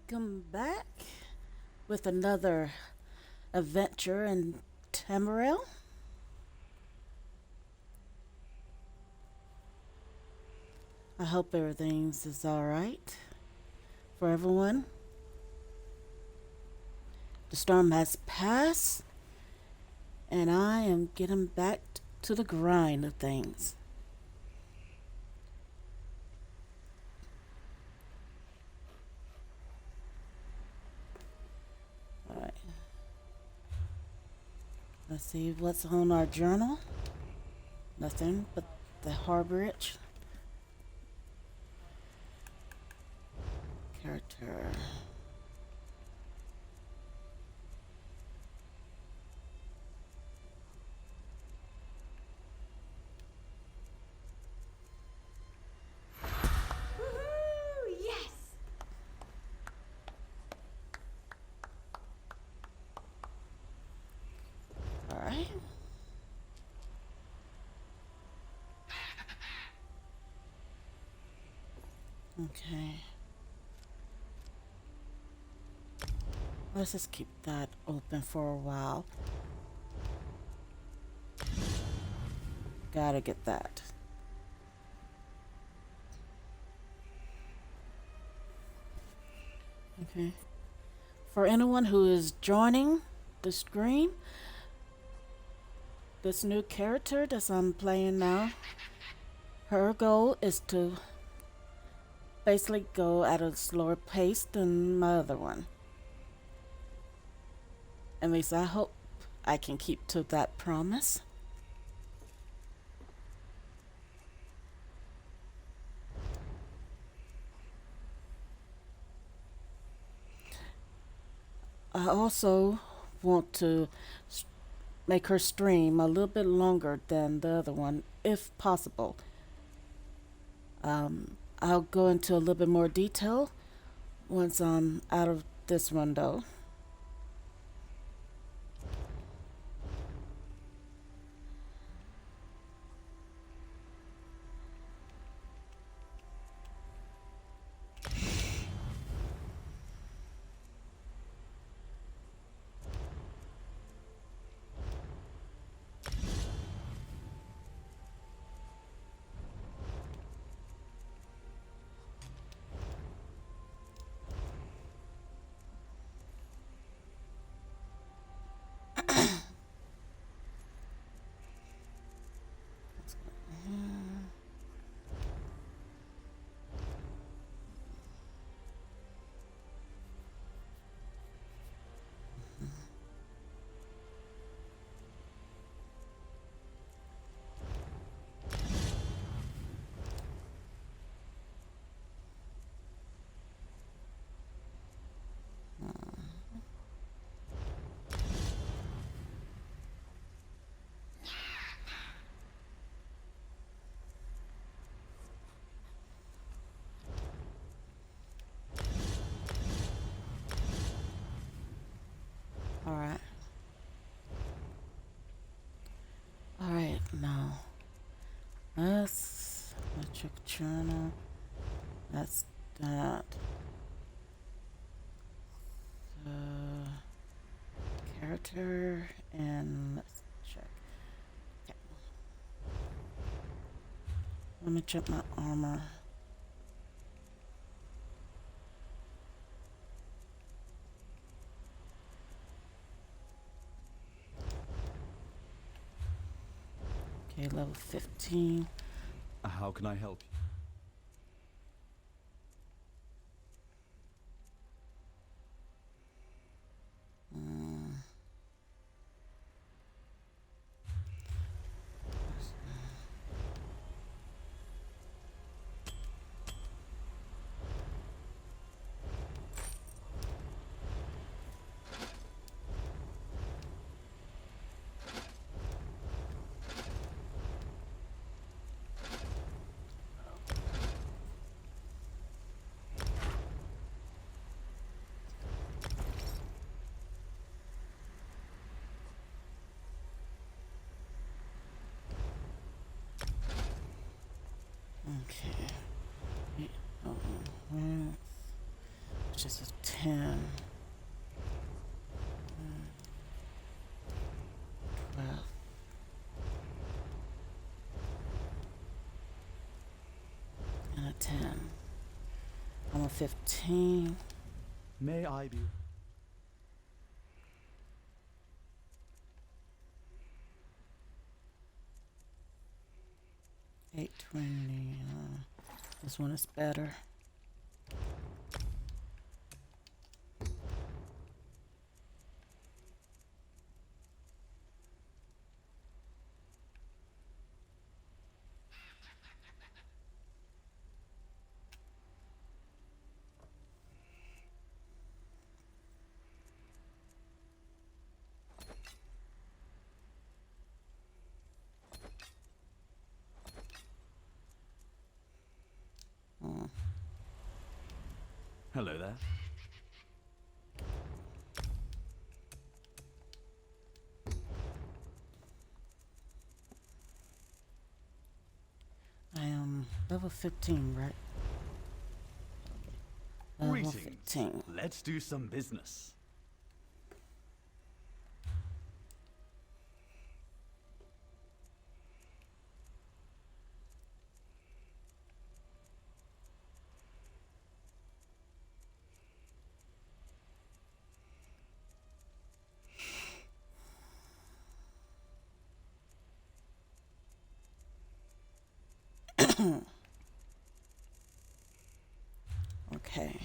Welcome back with another adventure in Tamariel. I hope everything's is all right for everyone. The storm has passed, and I am getting back to the grind of things. All right, let's see what's on our journal. Nothing but the harborage character. Woohoo! Yes! All right. Okay. Let's just keep that open for a while. Gotta get that. Okay. For anyone who is joining the stream, this new character that I'm playing now, her goal is to basically go at a slower pace than my other one. At least I hope I can keep to that promise. I also want to make her stream a little bit longer than the other one, if possible. I'll go into a little bit more detail once I'm out of this one, though. All right. All right, now let's check channel. That's that. So, character, and let's check. Okay. Let me check my armor. Okay, level 15. How can I help you? Mm. Okay. is a 10. 12. And a 10. I'm a 15. May I be? 820. This one is better. Hello there. I am level 15, right? Level Greetings. 15. Let's do some business. Okay.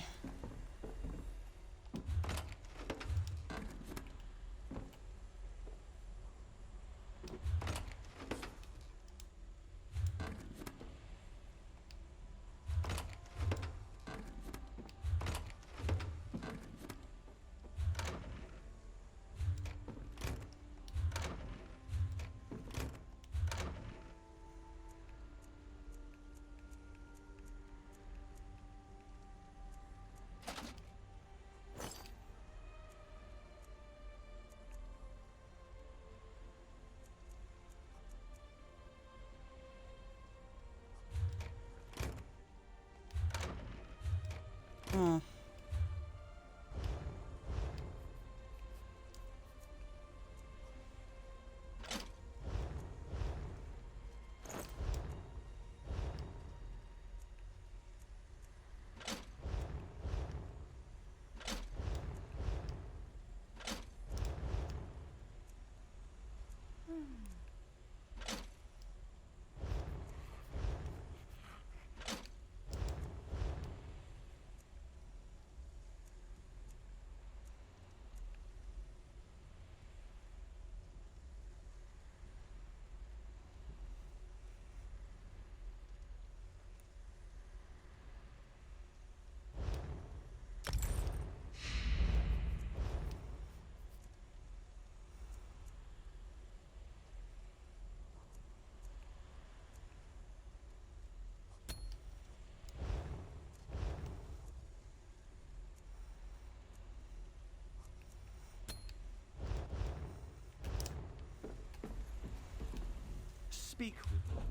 Hmm. Speak with me.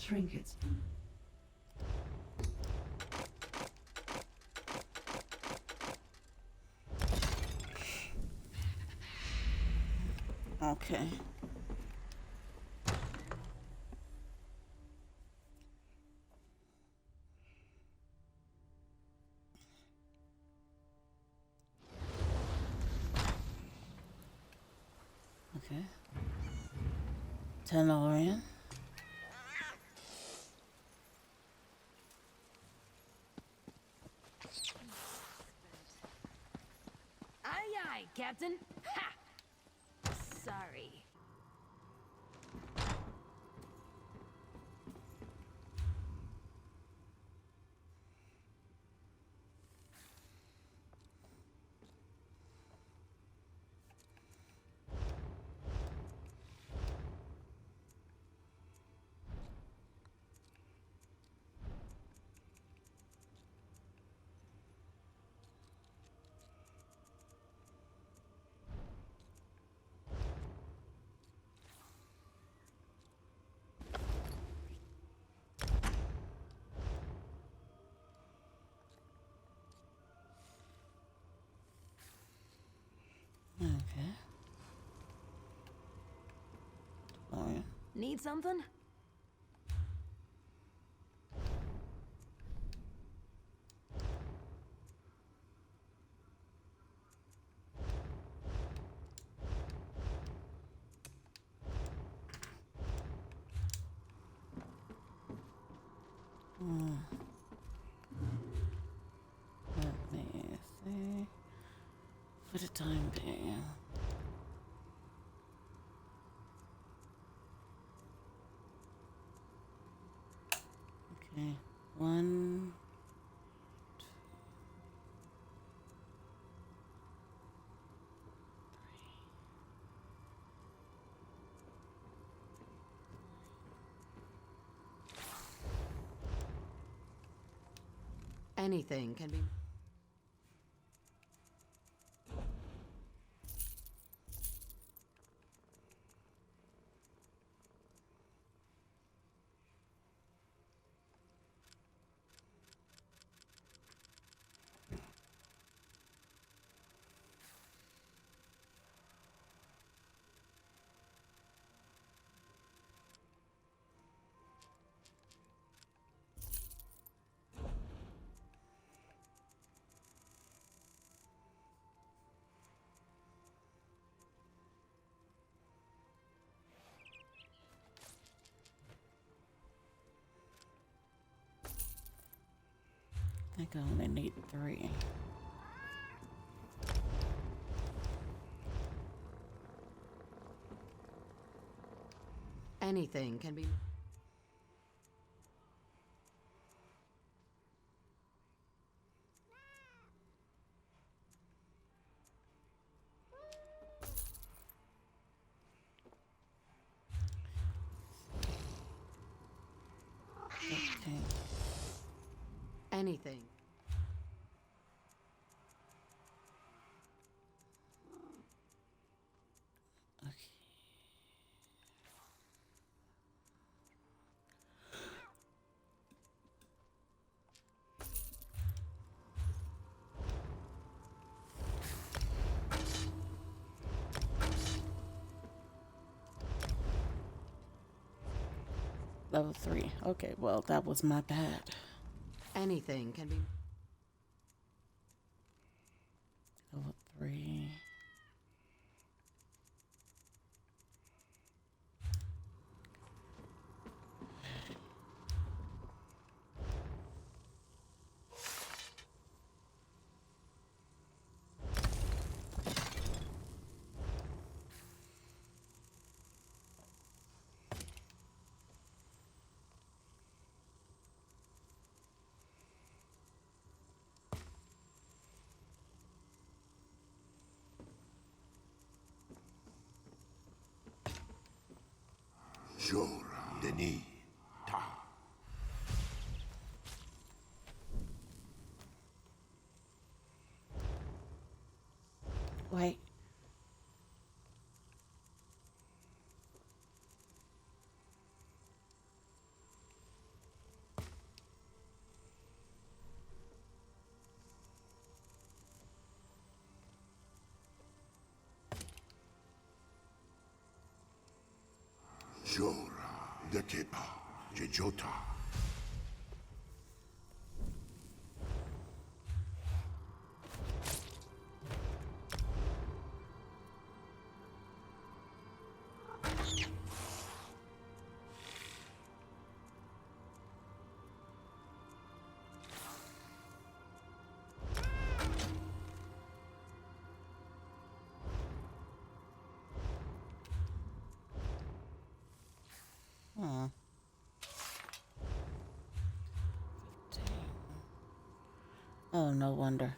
Trinkets. Okay. Okay. Tenorian. Aye, aye, Captain. Ha! Sorry. Okay. Tenorian. Need something? Let me see. For the time being. Okay. One. Anything can be. I think I only need 3. Anything can be. Okay. Anything. Okay. Level 3. Okay, well, that was my bad. Anything can be. Level 3. Jora, Denis, Ta. Wait. Jora, de Kepa, Jejota. Oh, no wonder.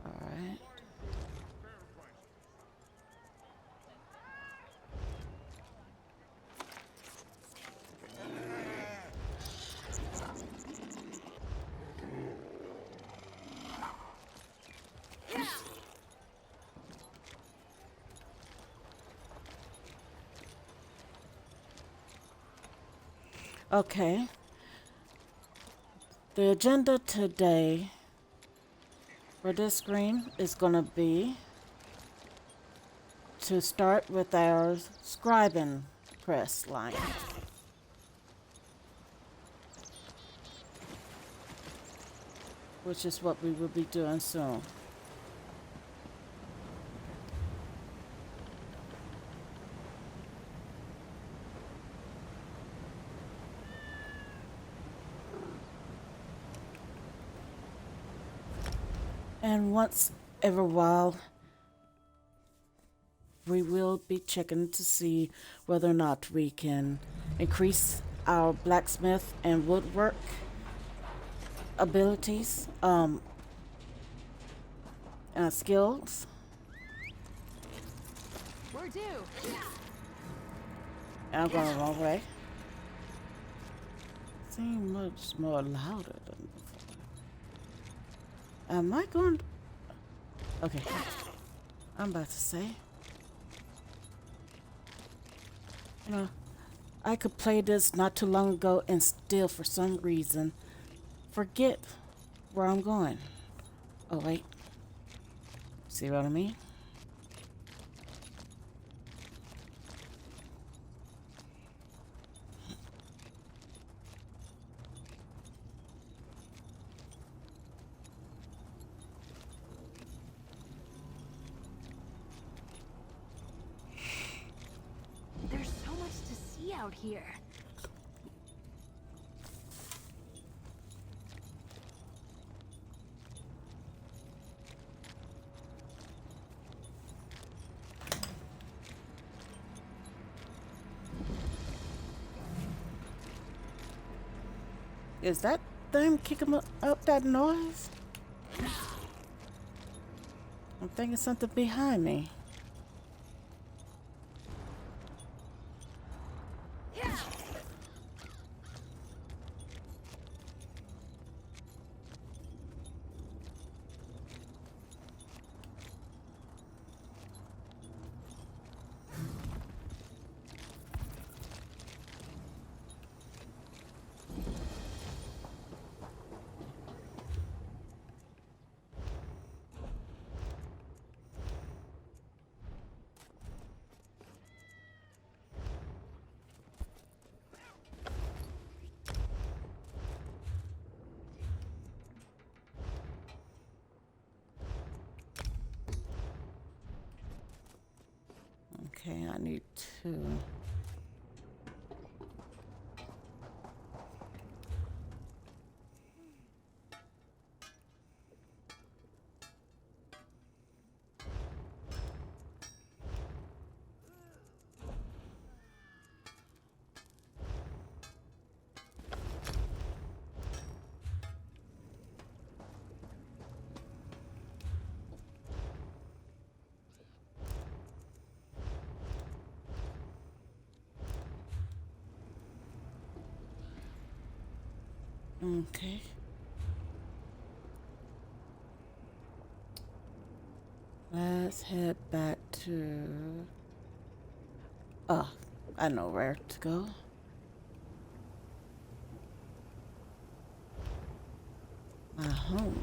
All right. Okay. The agenda today for this screen is going to be to start with our scribing press line, which is what we will be doing soon. And once every while, we will be checking to see whether or not we can increase our blacksmith and woodwork abilities, skills. We're due. I'm going the wrong way. Seem much more louder than before. Am I going? Okay. I'm about to say. You know, I could play this not too long ago and still, for some reason, forget where I'm going. Oh, wait. See what I mean? There's so much to see out here. Is that them kicking up that noise? I'm thinking something behind me. Okay, I need to. Okay. Let's head back to... Oh, I know where to go. My home.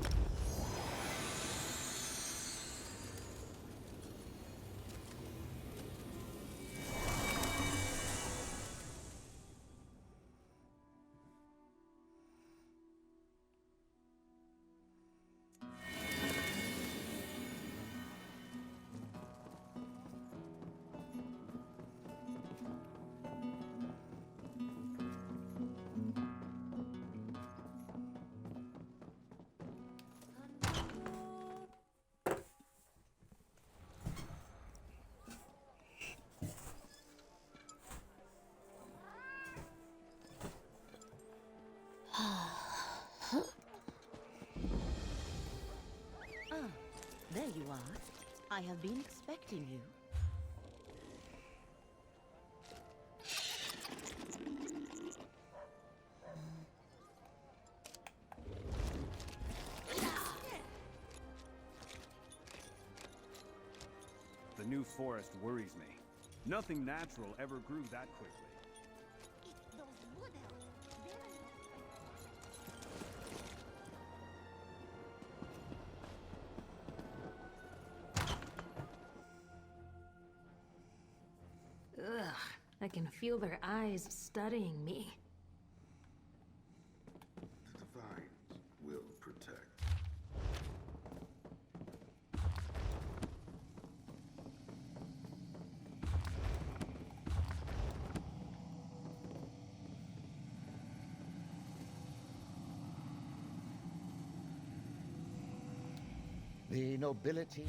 There you are. I have been expecting you. The new forest worries me. Nothing natural ever grew that quickly. Ugh, I can feel their eyes studying me. The divines will protect. The nobility.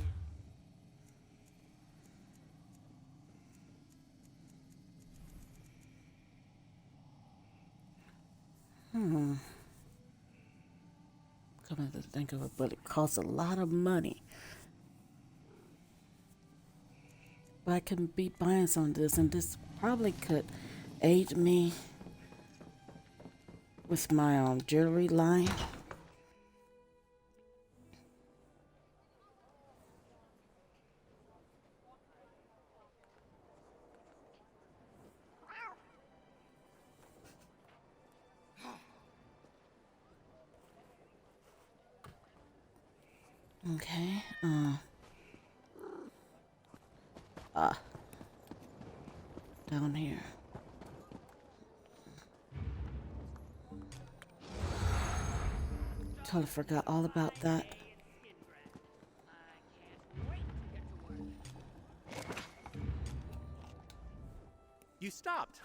Coming to think of it, but it costs a lot of money. But I can be buying some of this, and this probably could aid me with my jewelry line. Okay, down here. Totally forgot all about that. You stopped.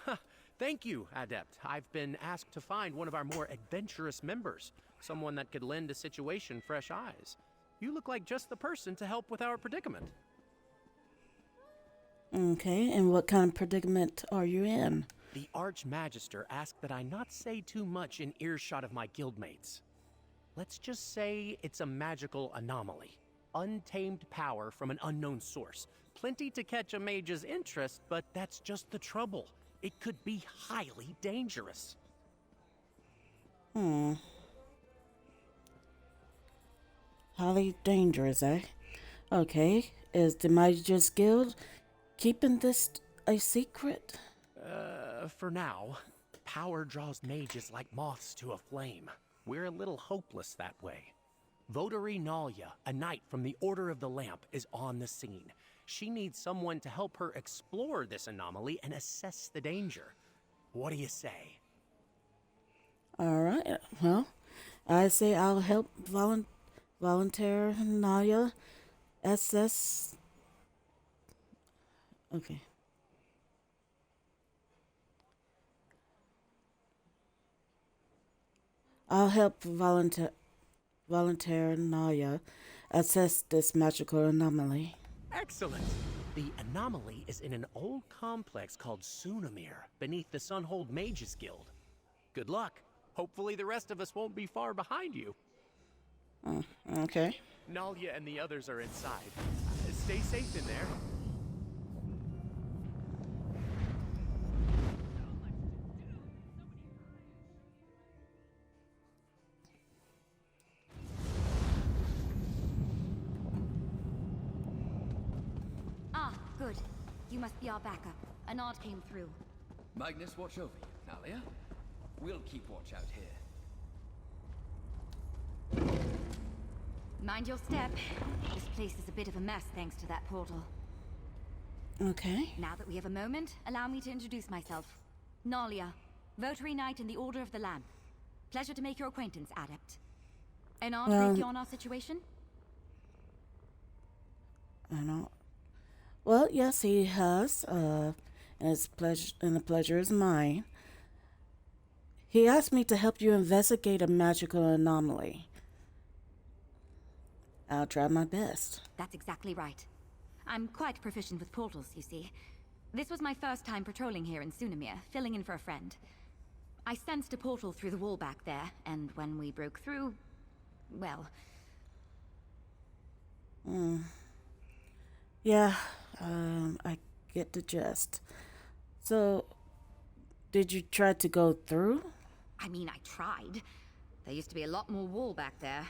Thank you, Adept. I've been asked to find one of our more adventurous members, someone that could lend a situation fresh eyes. You look like just the person to help with our predicament. Okay, and what kind of predicament are you in? The Archmagister asked that I not say too much in earshot of my guildmates. Let's just say it's a magical anomaly. Untamed power from an unknown source. Plenty to catch a mage's interest, but that's just the trouble. It could be highly dangerous. Highly dangerous, eh? Okay, is the Magus Guild keeping this a secret? For now, power draws mages like moths to a flame. We're a little hopeless that way. Votary Nalia, a knight from the Order of the Lamp, is on the scene. She needs someone to help her explore this anomaly and assess the danger. What do you say? All right, well, I say I'll help volunteer Naya assess. Okay. I'll help volunteer Naya assess this magical anomaly. Excellent! The anomaly is in an old complex called Sunamir, beneath the Sunhold Mages Guild. Good luck. Hopefully the rest of us won't be far behind you. Okay. Nalia and the others are inside. Stay safe in there. you must be our backup. A nod came through. Magnus, watch over you. Nalia? We'll keep watch out here. Mind your step. This place is a bit of a mess thanks to that portal. Okay. Now that we have a moment, allow me to introduce myself. Nalia, Votary Knight in the Order of the Lamp. Pleasure to make your acquaintance, Adept. An brief you on our situation? I know. Well, yes, he has. And the pleasure is mine. He asked me to help you investigate a magical anomaly. I'll try my best. That's exactly right. I'm quite proficient with portals, you see. This was my first time patrolling here in Sunamir, filling in for a friend. I sensed a portal through the wall back there, and when we broke through, well... Yeah, I get the gist. So, did you try to go through? I mean, I tried. There used to be a lot more wall back there.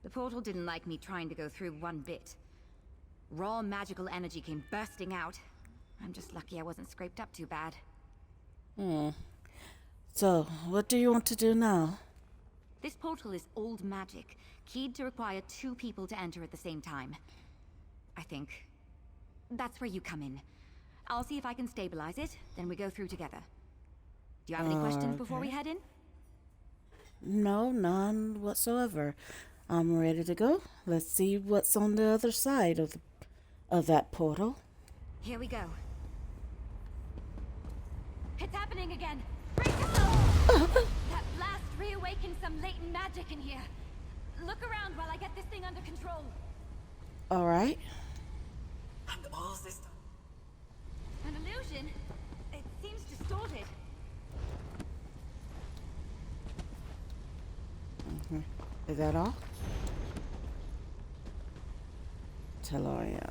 The portal didn't like me trying to go through one bit. Raw magical energy came bursting out. I'm just lucky I wasn't scraped up too bad. So, what do you want to do now? This portal is old magic, keyed to require 2 people to enter at the same time. I think. That's where you come in. I'll see if I can stabilize it, then we go through together. Do you have any questions before we head in? No, none whatsoever. I'm ready to go. Let's see what's on the other side of that portal. Here we go. It's happening again! Break it up! That blast reawakened some latent magic in here. Look around while I get this thing under control. All right. And all this... An illusion? It seems distorted. Is that all? Tellurium.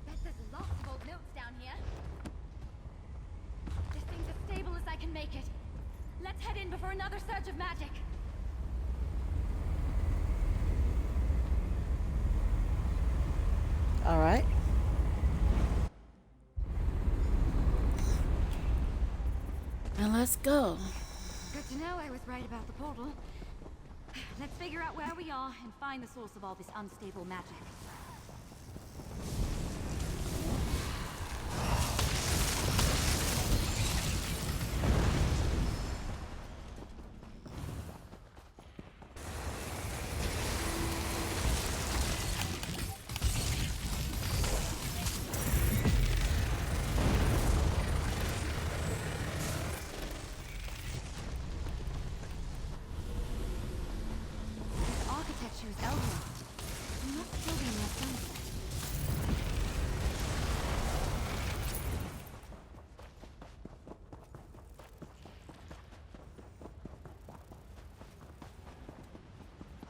There's lots of old notes down here. This thing's as stable as I can make it. Let's head in before another surge of magic. All right. And let's go. Good to know I was right about the portal. Let's figure out where we are and find the source of all this unstable magic.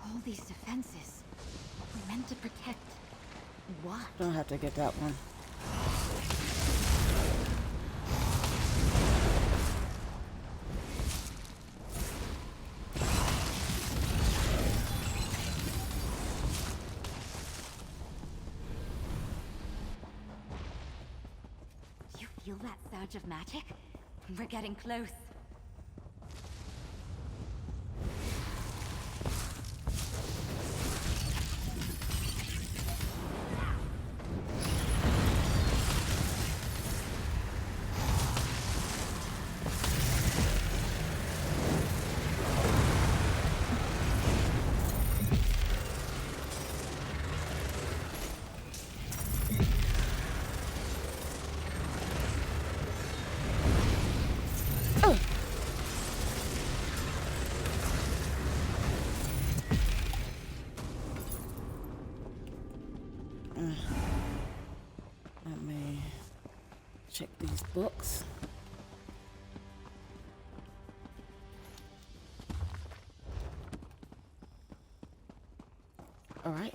All these defenses were meant to protect what? Don't have to get that one. You feel that surge of magic? We're getting close. Let me check these books. All right.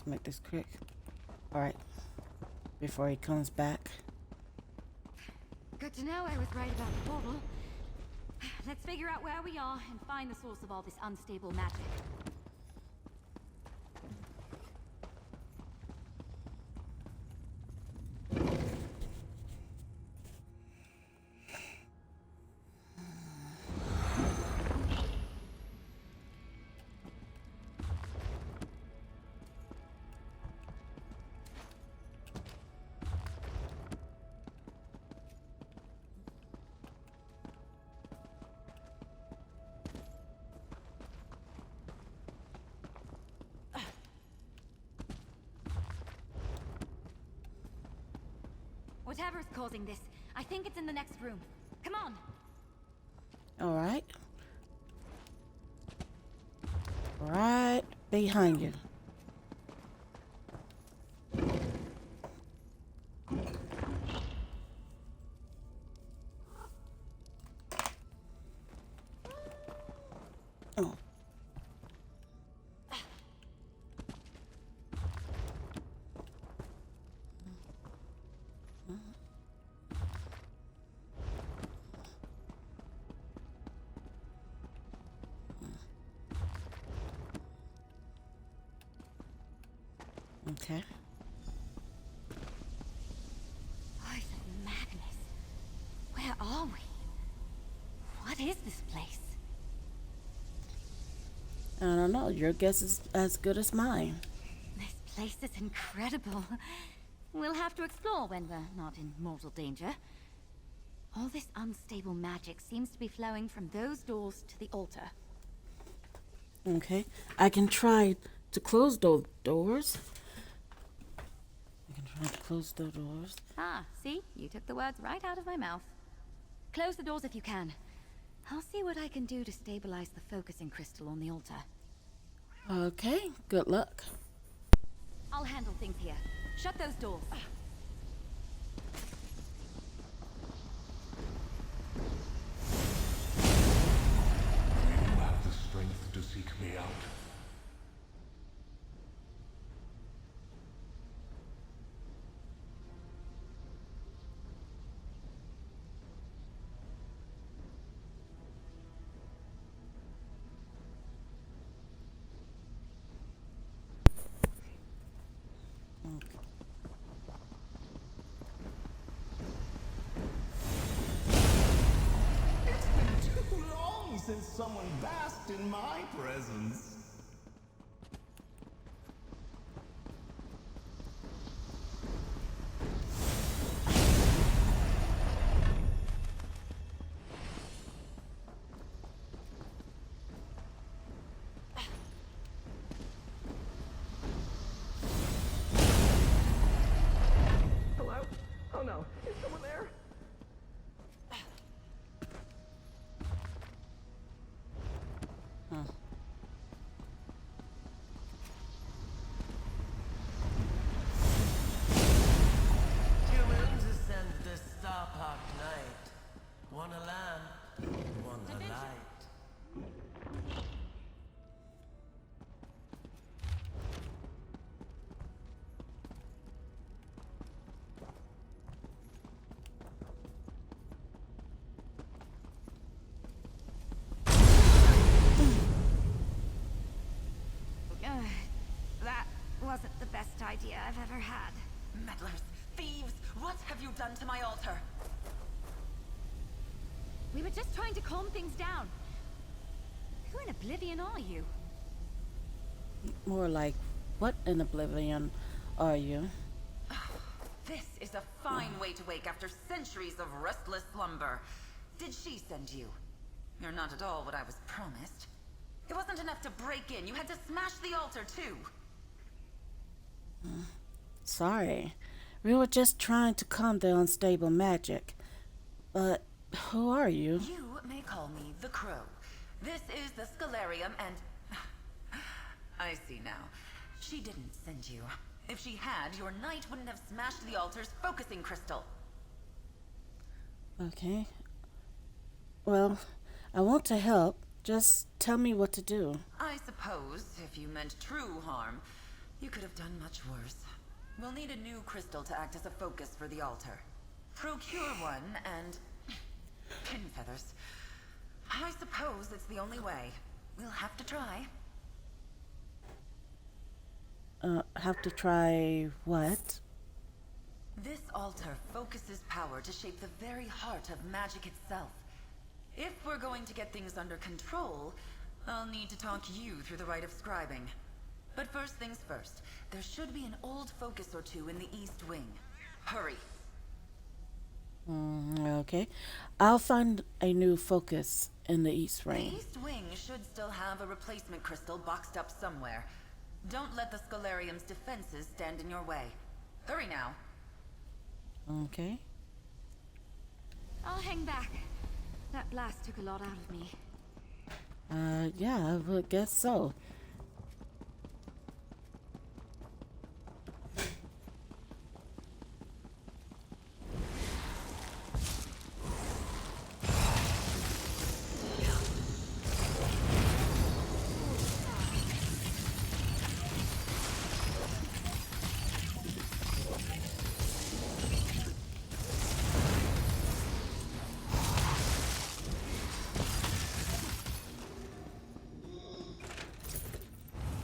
Let's make this quick. Alright. Before he comes back. Good to know I was right about the portal. Let's figure out where we are and find the source of all this unstable magic. Whatever's causing this, I think it's in the next room. Come on! Alright. Right behind you. Oh. Okay. Voice of Magnus. Where are we? What is this place? I don't know. Your guess is as good as mine. This place is incredible. We'll have to explore when we're not in mortal danger. All this unstable magic seems to be flowing from those doors to the altar. Okay. I can try to close those doors. I can try to close the doors. Ah, see? You took the words right out of my mouth. Close the doors if you can. I'll see what I can do to stabilize the focusing crystal on the altar. Okay. Good luck. I'll handle things here. Shut those doors. You have the strength to seek me out. It's been too long since someone basked in my presence. Hello? Oh no, is someone there? Humans ascend this star-parked night. Wanna lamp, wanna light. That wasn't the best idea I've ever had. Meddlers! Thieves! What have you done to my altar? We were just trying to calm things down. Who in oblivion are you? More like, what in oblivion are you? This is a fine way to wake after centuries of restless slumber. Did she send you? You're not at all what I was promised. It wasn't enough to break in. You had to smash the altar, too. Sorry. We were just trying to calm the unstable magic. But who are you? You may call me the Crow. This is the Scalarium and... I see now. She didn't send you. If she had, your knight wouldn't have smashed the altar's focusing crystal. Okay. Well, I want to help. Just tell me what to do. I suppose, if you meant true harm, You could have done much worse. We'll need a new crystal to act as a focus for the altar. Procure one and... pin feathers. I suppose it's the only way. We'll have to try. Have to try what? This altar focuses power to shape the very heart of magic itself. If we're going to get things under control, I'll need to talk you through the rite of scribing. But first things first, there should be an old focus or two in the East Wing. Hurry. Okay. I'll find a new focus in the East The Wing. East Wing should still have a replacement crystal boxed up somewhere. Don't let the Scholarium's defenses stand in your way. Hurry now. Okay. I'll hang back. That blast took a lot out of me. Yeah, I would guess so.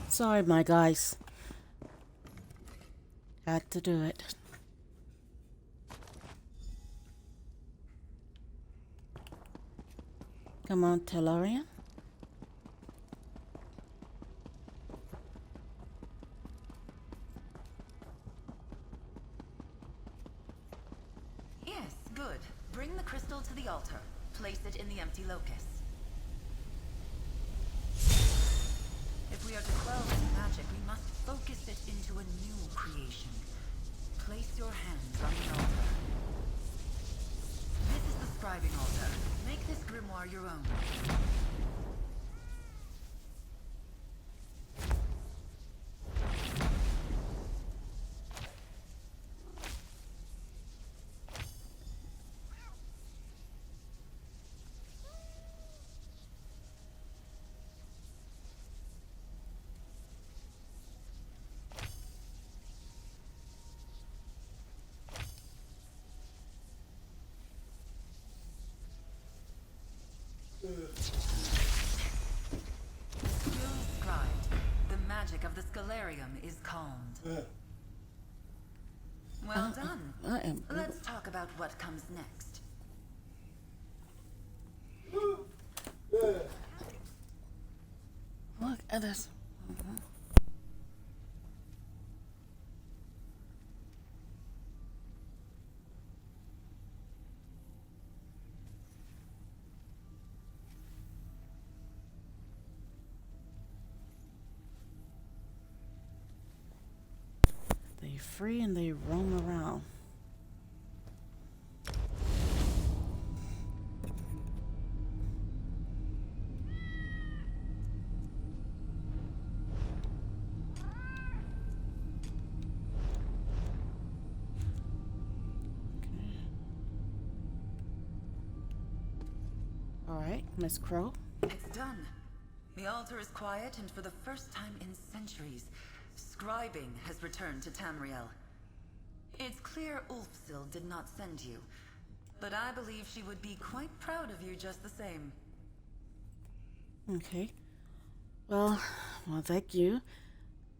Sorry, my guys. Had to do it. Come on, Tellurian. Yes, good. Bring the crystal to the altar. Place it in the empty locus. If we are to quell this magic, we must focus it into a new creation. Place your hands on the altar. This is the scribing altar. Make this grimoire your own. Still scribed. The magic of the Scholarium is calmed. Well done. Let's talk about what comes next. Look at this. They free and they roam around. All right, Miss Crow. It's done. The altar is quiet, and for the first time in centuries, scribing has returned to Tamriel. It's clear Ulfsil did not send you, but I believe she would be quite proud of you just the same. Okay. Well, thank you.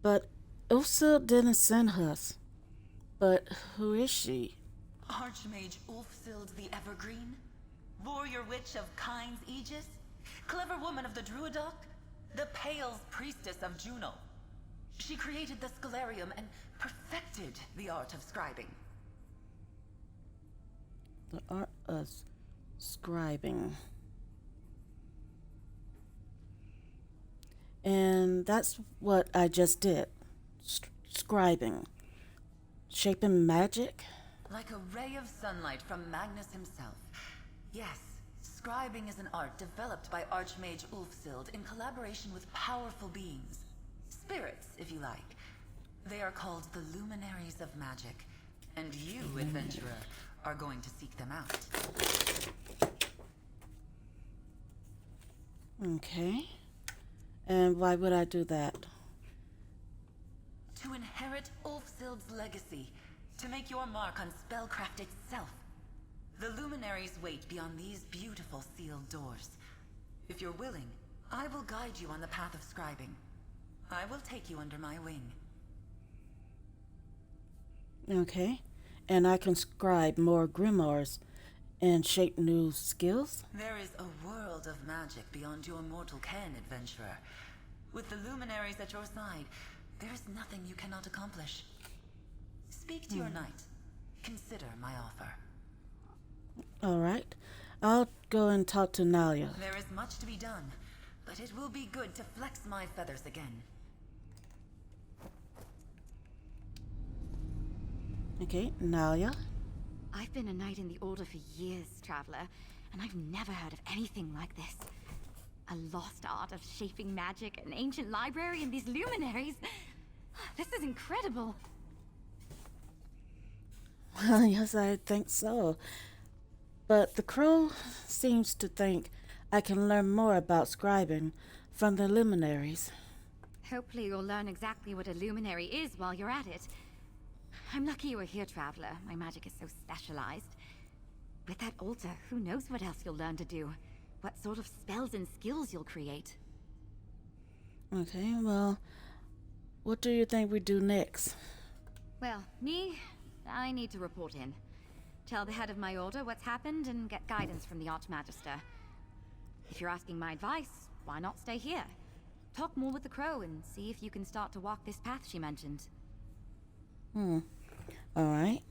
But Ulfsil didn't send us. But who is she? Archmage Ulfsild the Evergreen? Warrior witch of Kyne's Aegis? Clever woman of the Druidoc? The Pale's priestess of Juno? She created the Scholarium and perfected the art of scribing. The art of scribing. And that's what I just did. Scribing. Shaping magic. Like a ray of sunlight from Magnus himself. Yes, scribing is an art developed by Archmage Ulfsild in collaboration with powerful beings. Spirits, if you like. They are called the luminaries of magic. And you, adventurer, are going to seek them out. Okay. And why would I do that? To inherit Ulfsild's legacy, to make your mark on spellcraft itself. The luminaries wait beyond these beautiful sealed doors. If you're willing, I will guide you on the path of scribing. I will take you under my wing. Okay. And I can scribe more grimoires and shape new skills? There is a world of magic beyond your mortal ken, adventurer. With the luminaries at your side, there is nothing you cannot accomplish. Speak to your knight. Consider my offer. All right. I'll go and talk to Nalia. There is much to be done, but it will be good to flex my feathers again. Okay, Nalia. I've been a knight in the Order for years, Traveler, and I've never heard of anything like this. A lost art of shaping magic, an ancient library, and these luminaries. This is incredible. Well, yes, I think so. But the crow seems to think I can learn more about scribing from the luminaries. Hopefully you'll learn exactly what a luminary is while you're at it. I'm lucky you were here, Traveler. My magic is so specialized. With that altar, who knows what else you'll learn to do? What sort of spells and skills you'll create? Okay, well, what do you think we do next? Well, I need to report in. Tell the head of my order what's happened and get guidance from the Archmagister. If you're asking my advice, why not stay here? Talk more with the crow and see if you can start to walk this path she mentioned. Alright.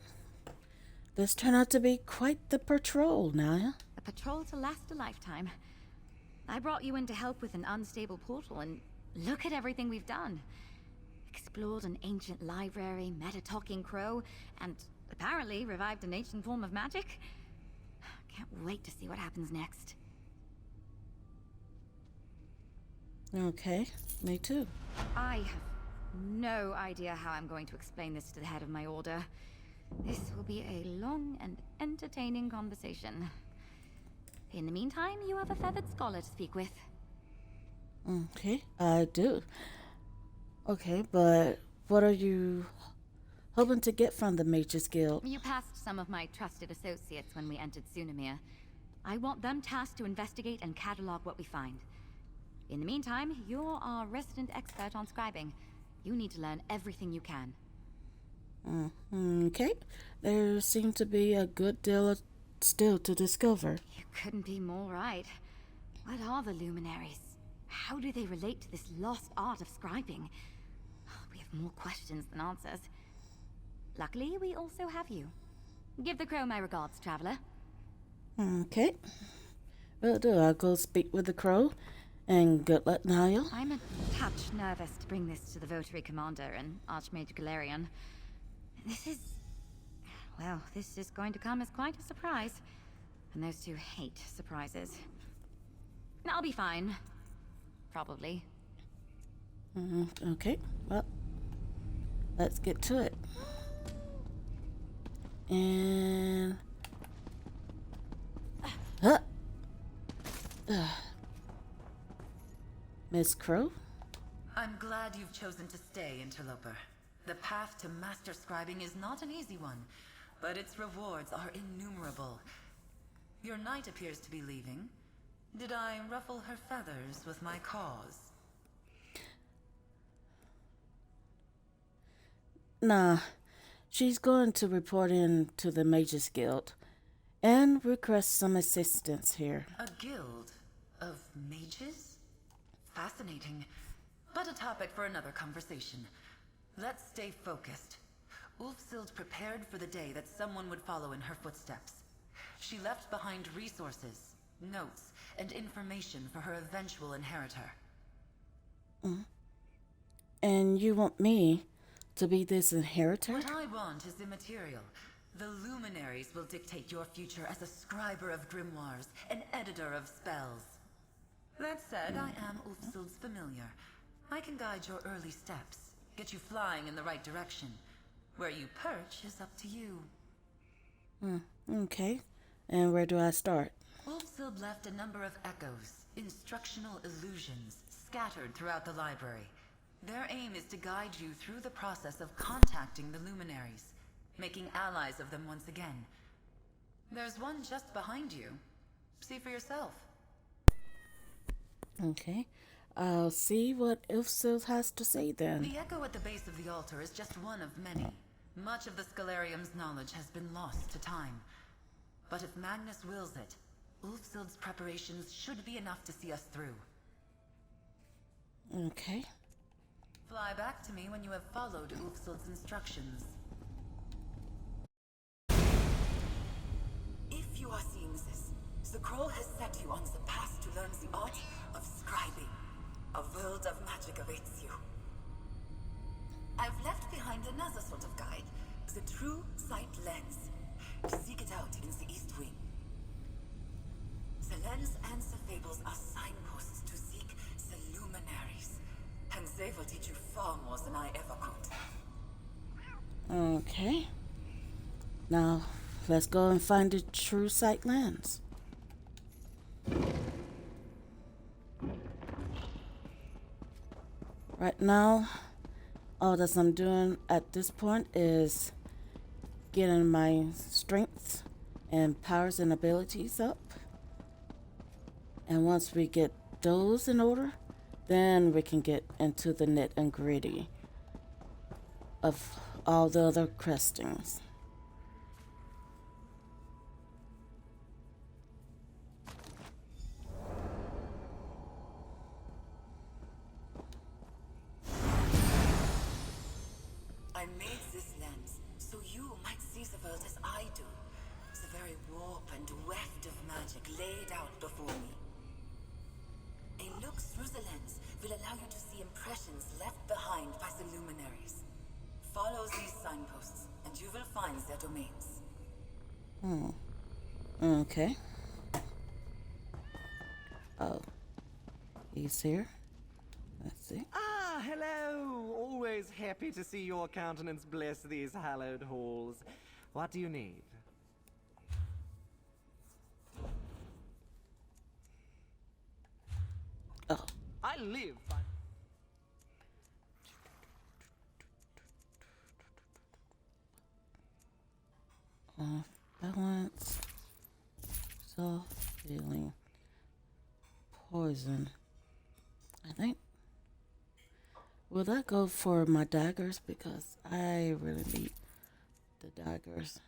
This turned out to be quite the patrol, Nalia. A patrol to last a lifetime. I brought you in to help with an unstable portal, and look at everything we've done. Explored an ancient library, met a talking crow, and apparently revived an ancient form of magic. Can't wait to see what happens next. Okay, me too. I have no idea how I'm going to explain this to the head of my order. This will be a long and entertaining conversation. In the meantime, you have a feathered scholar to speak with. Okay, I do. Okay, but what are you hoping to get from the Mages Guild? You passed some of my trusted associates when we entered Sunamir. I want them tasked to investigate and catalog what we find. In the meantime, you're our resident expert on scribing. You need to learn everything you can. Okay, there seems to be a good deal still to discover. You couldn't be more right. What are the luminaries? How do they relate to this lost art of scribing? We have more questions than answers. Luckily, we also have you. Give the crow my regards, Traveler. Okay. Will do. I'll go speak with the crow. And good luck, Niall. I'm a touch nervous to bring this to the Votary Commander and Archmage Galerion. This is going to come as quite a surprise. And those two hate surprises. I'll be fine. Probably. Okay, well, let's get to it. And... Miss Crow? I'm glad you've chosen to stay, interloper. The path to master scribing is not an easy one, but its rewards are innumerable. Your knight appears to be leaving. Did I ruffle her feathers with my cause? Nah, she's going to report in to the Mages Guild and request some assistance here. A guild of mages? Fascinating, but a topic for another conversation. Let's stay focused. Ulfsild prepared for the day that someone would follow in her footsteps. She left behind resources, notes, and information for her eventual inheritor. And you want me to be this inheritor? What I want is immaterial. The luminaries will dictate your future as a scriber of grimoires, an editor of spells. That said, I am Ulfsild's familiar. I can guide your early steps, get you flying in the right direction. Where you perch is up to you. Okay, and where do I start? Ulfsild left a number of echoes, instructional illusions, scattered throughout the library. Their aim is to guide you through the process of contacting the luminaries, making allies of them once again. There's one just behind you. See for yourself. Okay. I'll see what Ilfsil has to say then. The echo at the base of the altar is just one of many. Much of the Scalarium's knowledge has been lost to time. But if Magnus wills it, Ulfsild's preparations should be enough to see us through. Okay. Fly back to me when you have followed Ulfsild's instructions. If you are seeing this, the Kroll has set you on the path to learn the art of scribing. A world of magic awaits you. I've left behind another sort of guide, the True Sight Lens. Seek it out in the East Wing. The lens and the fables are signposts to seek the luminaries, and they will teach you far more than I ever could. Okay. Now, let's go and find the True Sight Lens. Right now, all that I'm doing at this point is getting my strengths and powers and abilities up. And once we get those in order, then we can get into the nit and gritty of all the other crestings. I made this lens so you might see the world as I do. The very warp and weft of magic laid out before me. A look through the lens will allow you to see impressions left behind by the luminaries. Follow these signposts, and you will find their domains. Okay. Oh. He's here. Let's see. Ah, hello! Always happy to see your countenance bless these hallowed halls. What do you need? Oh. I live by... Balance. Self-healing. Poison. I think. Will that go for my daggers? Because I really need the daggers.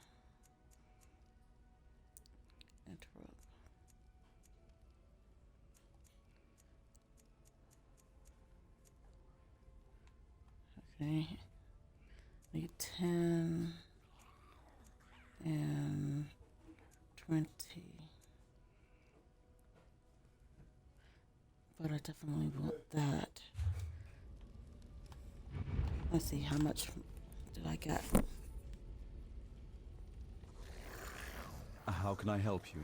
Interrupt. Okay. Need 10 and 20. But I definitely want that. Let's see, how much did I get? How can I help you?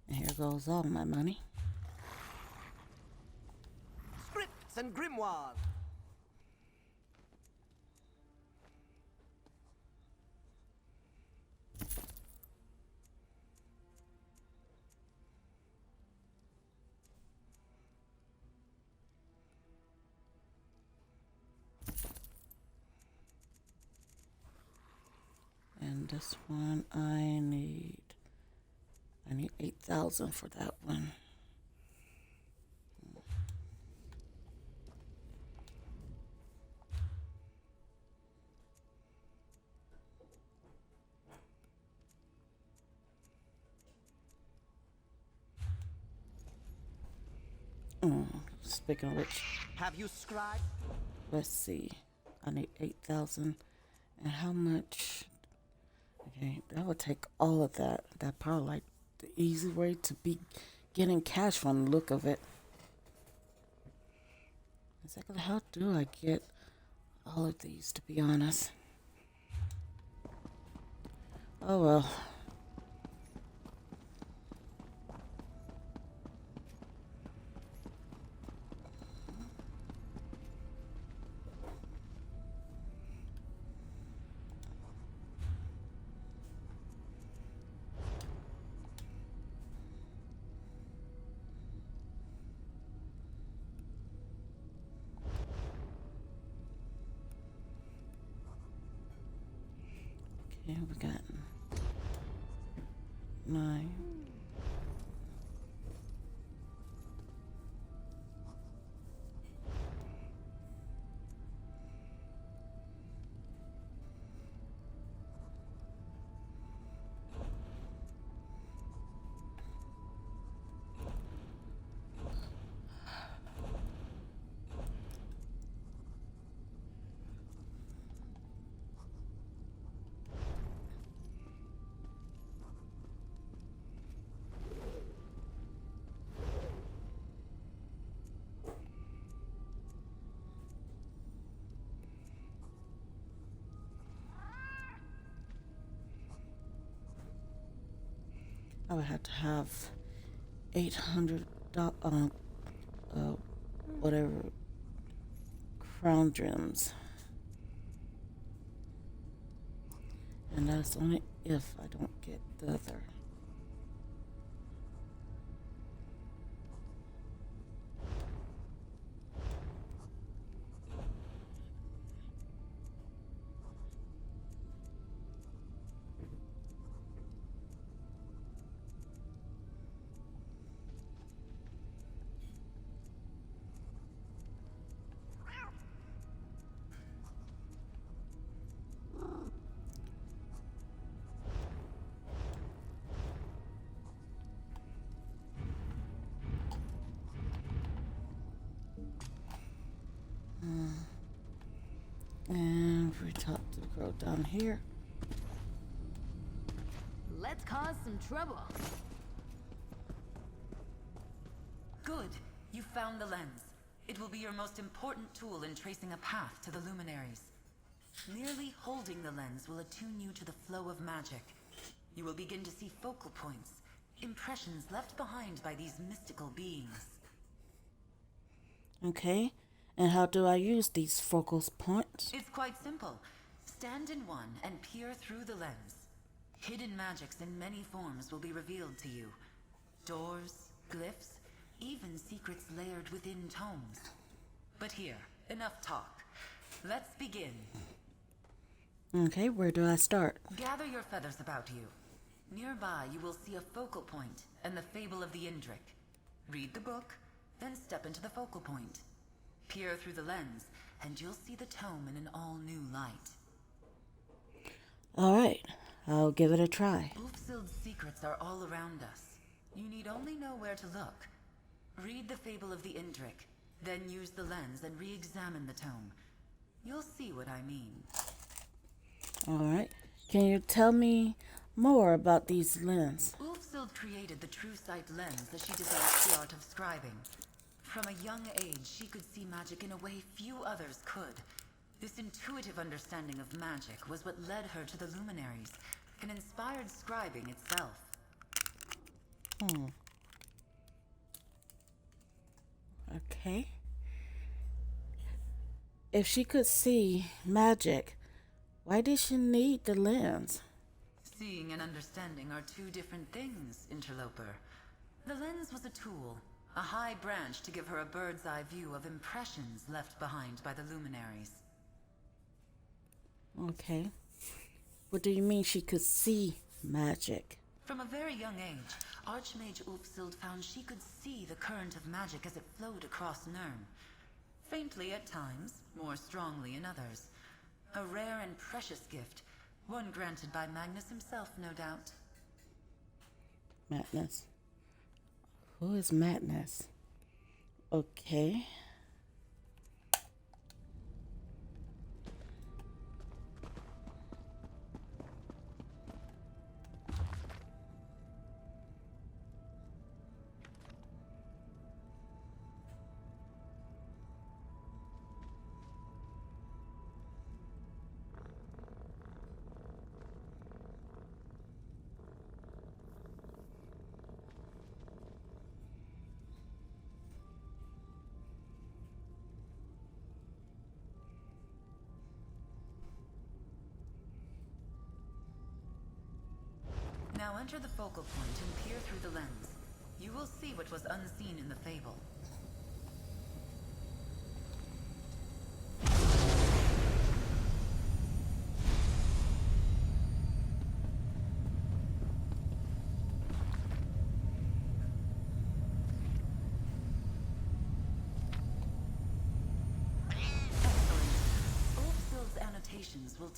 And here goes all my money. Scripts and grimoires! And this one I need 8,000 for that one. Speaking of which, have you scribed? Let's see. I need 8,000. And how much? Okay, that would take all of that. That probably like the easy way to be getting cash from the look of it. Exactly how do I get all of these, to be honest? Oh well. Okay, we got 9. I would have to have 800 whatever crown gems, and that's only if I don't get the other. And we talk to the girl down here. Let's cause some trouble. Good. You found the lens. It will be your most important tool in tracing a path to the luminaries. Merely holding the lens will attune you to the flow of magic. You will begin to see focal points, impressions left behind by these mystical beings. Okay, and how do I use these focal points? It's quite simple. Stand in one and peer through the lens. Hidden magics in many forms will be revealed to you. Doors, glyphs, even secrets layered within tomes. But here, enough talk. Let's begin. Okay, where do I start? Gather your feathers about you. Nearby, you will see a focal point and the fable of the Indrik. Read the book, then step into the focal point. Peer through the lens, and you'll see the tome in an all-new light. Alright, I'll give it a try. Ulfsild's secrets are all around us. You need only know where to look. Read the fable of the Indrik, then use the lens and re-examine the tome. You'll see what I mean. Alright, can you tell me more about these lenses? Ulfsild created the True Sight lens as she developed the art of scribing. From a young age, she could see magic in a way few others could. This intuitive understanding of magic was what led her to the luminaries, and inspired scribing itself. Okay. If she could see magic, why did she need the lens? Seeing and understanding are two different things, interloper. The lens was a tool, a high branch to give her a bird's eye view of impressions left behind by the luminaries. Okay. What do you mean she could see magic? From a very young age, Archmage Ulfsild found she could see the current of magic as it flowed across Nirn. Faintly at times, more strongly in others. A rare and precious gift, one granted by Magnus himself, no doubt. Madness. Who is Madness? Okay. Now enter the focal point and peer through the lens. You will see what was unseen in the fable.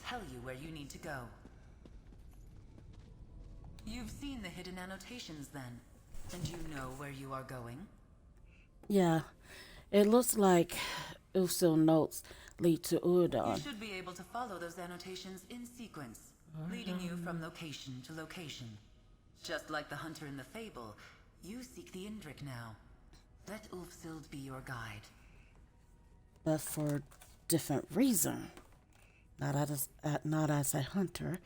tell you where you need to go. You've seen the hidden annotations then, and you know where you are going? Yeah, it looks like Usil notes lead to Uridon. You should be able to follow those annotations in sequence, leading you from location to location. Just like the hunter in the fable, you seek the Indrik now. Let Ulfsild be your guide. But for different reason. Not as a hunter.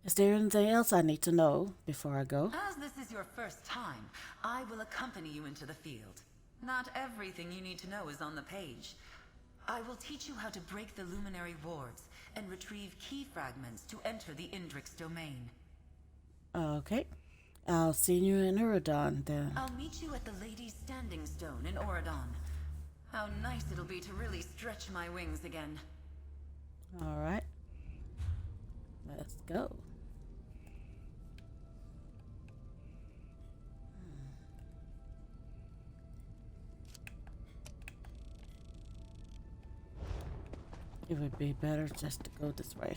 Is there anything else I need to know before I go? As this is your first time, I will accompany you into the field. Not everything you need to know is on the page. I will teach you how to break the luminary wards and retrieve key fragments to enter the Indrik's domain. Okay. I'll see you in Uridon then. I'll meet you at the Lady's Standing Stone in Oridon. How nice it'll be to really stretch my wings again. Alright. Let's go. It would be better just to go this way.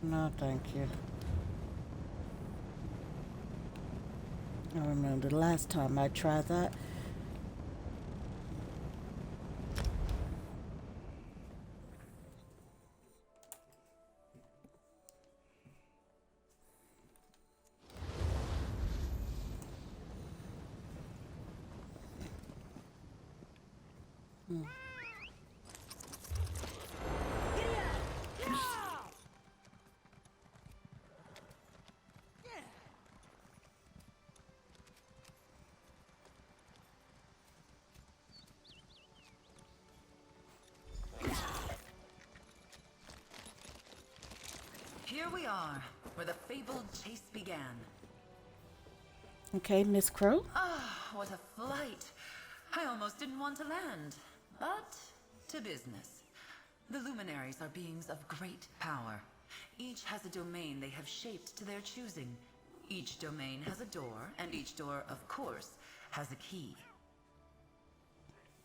No, thank you. I remember the last time I tried that. Here we are, where the fabled chase began. Okay, Miss Crow. Ah, what a flight. I almost didn't want to land. But, to business. The luminaries are beings of great power. Each has a domain they have shaped to their choosing. Each domain has a door, and each door, of course, has a key.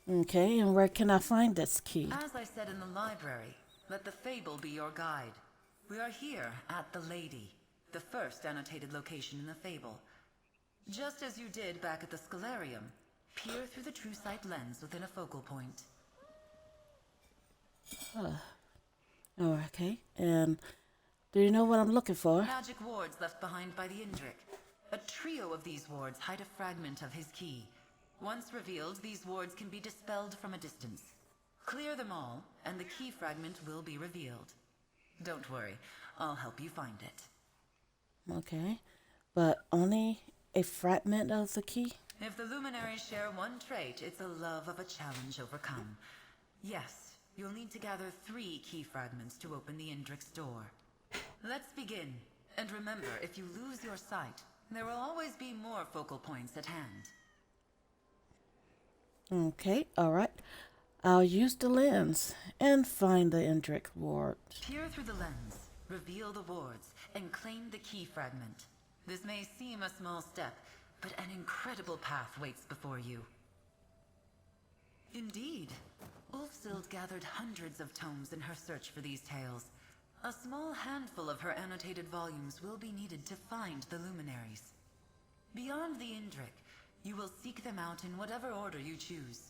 Okay, and where can I find this key? As I said in the library, let the fable be your guide. We are here at the Lady, the first annotated location in the fable. Just as you did back at the Scalarium, peer through the true sight lens within a focal point. Oh, okay. And do you know what I'm looking for? Magic wards left behind by the Indrik. A trio of these wards hide a fragment of his key. Once revealed, these wards can be dispelled from a distance. Clear them all, and the key fragment will be revealed. Don't worry, I'll help you find it. Okay, but only a fragment of the key? If the luminaries share one trait, it's a love of a challenge overcome. Yes, you'll need to gather 3 key fragments to open the Indrik's door. Let's begin. And remember, if you lose your sight, there will always be more focal points at hand. Okay, alright. I'll use the lens and find the Indrik ward. Peer through the lens, reveal the wards, and claim the key fragment. This may seem a small step, but an incredible path waits before you. Indeed, Ulfsild gathered hundreds of tomes in her search for these tales. A small handful of her annotated volumes will be needed to find the luminaries. Beyond the Indrik, you will seek them out in whatever order you choose.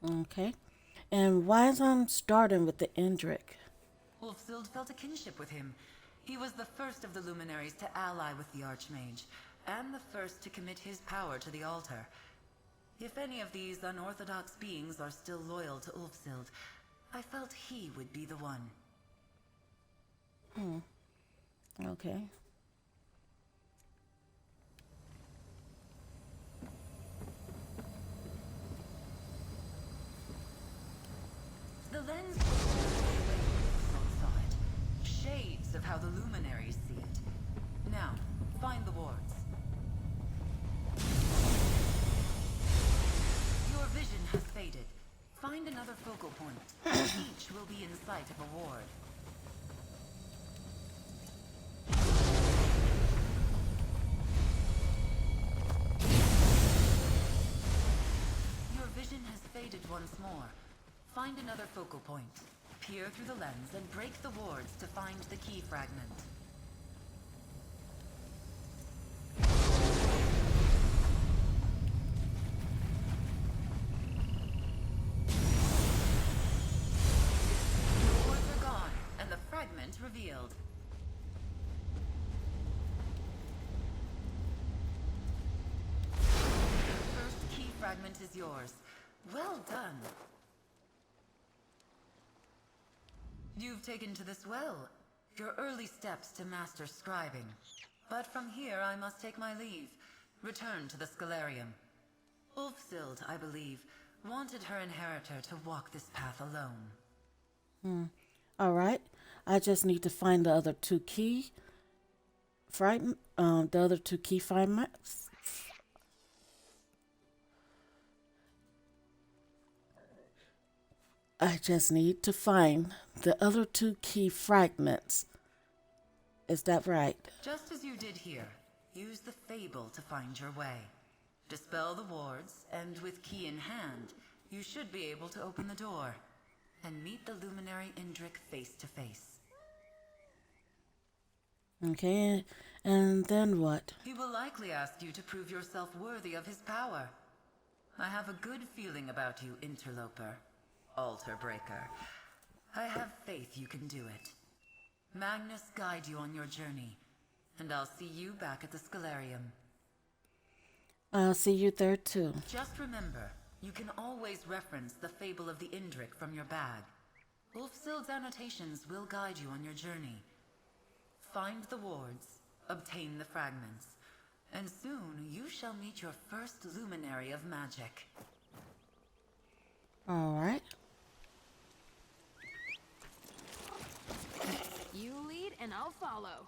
Okay. And why is I'm starting with the Indrik? Ulfsild felt a kinship with him. He was the first of the luminaries to ally with the Archmage, and the first to commit his power to the altar. If any of these unorthodox beings are still loyal to Ulfsild, I felt he would be the one. Okay. The lens was the way Ursula saw it. Shades of how the luminaries see it. Now, find the wards. Your vision has faded. Find another focal point. Each will be in sight of a ward. Your vision has faded once more. Find another focal point. Peer through the lens and break the wards to find the key fragment. The wards are gone, and the fragment revealed. The first key fragment is yours. Well done. You've taken to this well, your early steps to master scribing. But from here I must take my leave, return to the Scalarium. Ulfsild, I believe, wanted her inheritor to walk this path alone. Alright. I just need to find the other two key fragments. I just need to find the other two key fragments. Is that right? Just as you did here, use the fable to find your way. Dispel the wards, and with key in hand, you should be able to open the door and meet the luminary Indrik face to face. Okay, and then what? He will likely ask you to prove yourself worthy of his power. I have a good feeling about you, interloper. Altar breaker. I have faith you can do it. Magnus guide you on your journey, and I'll see you back at the Scalarium. I'll see you there too. Just remember, you can always reference the fable of the Indrik from your bag. Ulfsild's annotations will guide you on your journey. Find the wards, obtain the fragments, and soon you shall meet your first luminary of magic. Alright. You lead and I'll follow.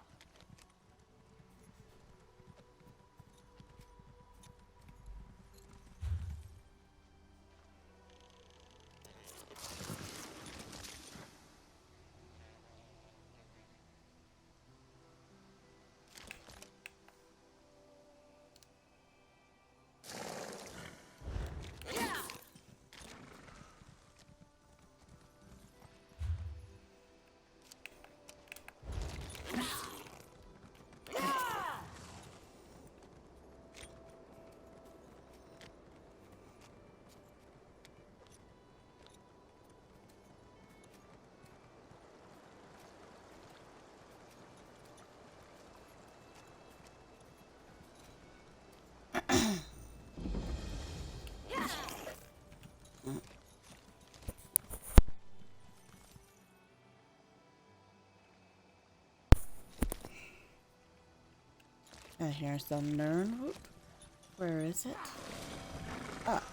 And here's the Nernwood. Where is it? Ah.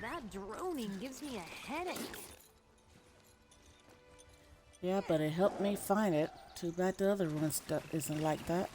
That droning gives me a headache. Yeah, but it helped me find it. Too bad the other one stuff isn't like that.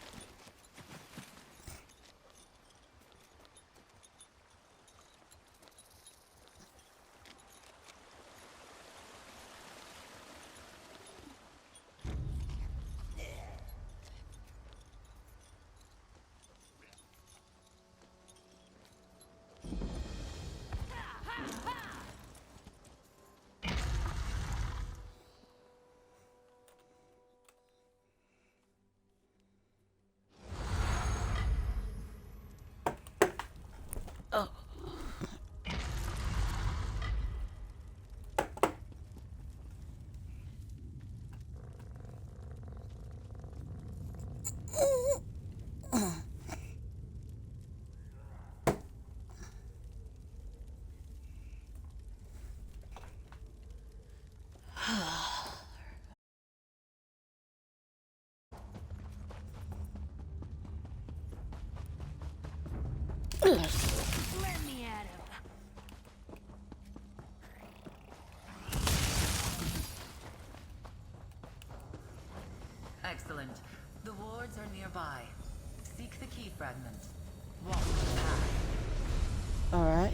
Let me at him. Excellent. The wards are nearby. Seek the key fragment. Walk the path. All right.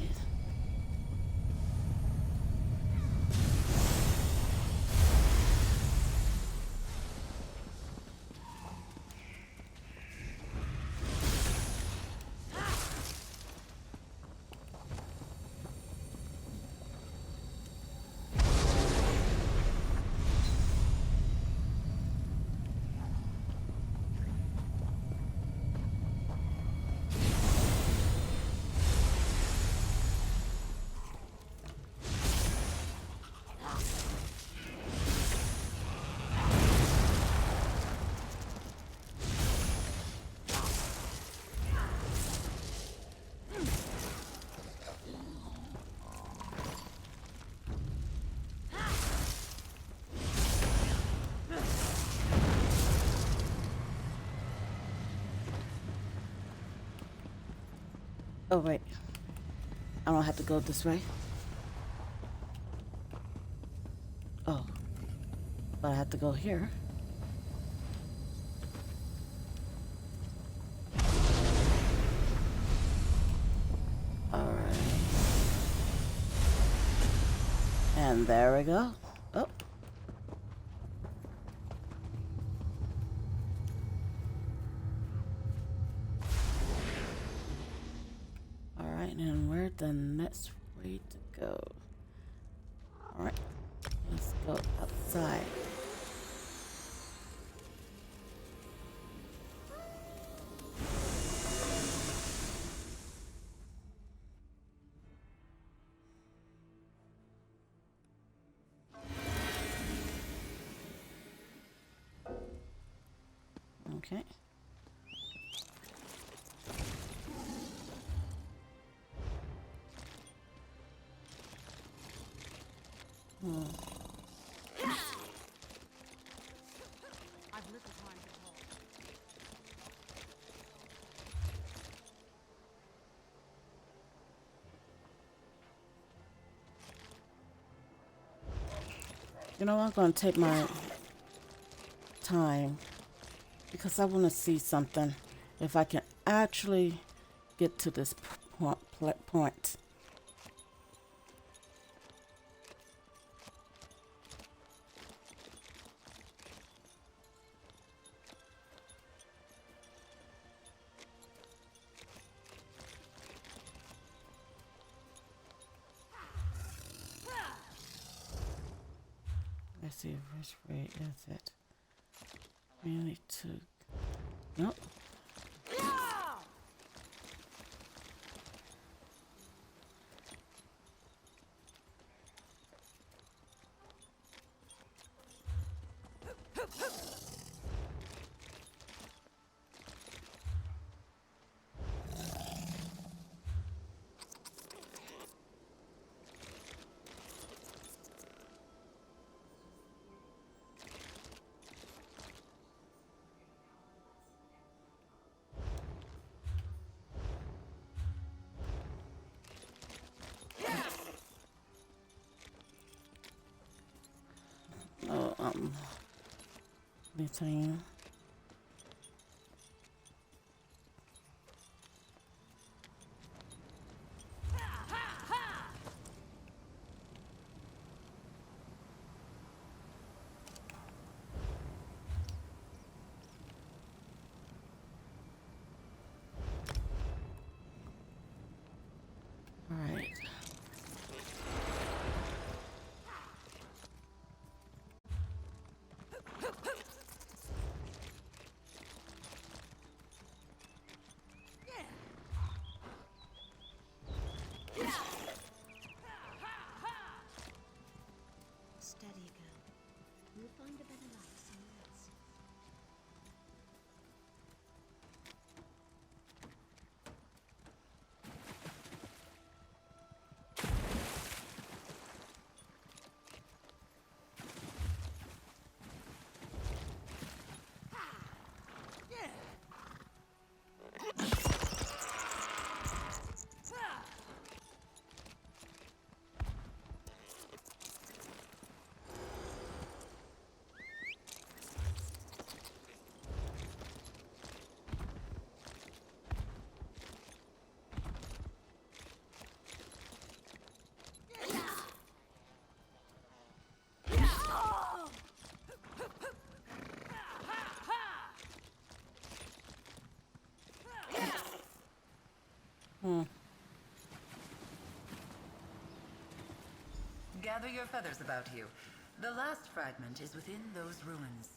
Oh, wait. I don't have to go this way. Oh. But I have to go here. Alright. And there we go. Oh. Alright, and where's the next way to go? Alright, let's go outside. Okay. I've little time to talk. You know, I'm going to take my time because I want to see something. If I can actually get to this point. Let's see, which way is it? We need to... Nope. Anytime. All right. gather your feathers about you. The last fragment is within those ruins.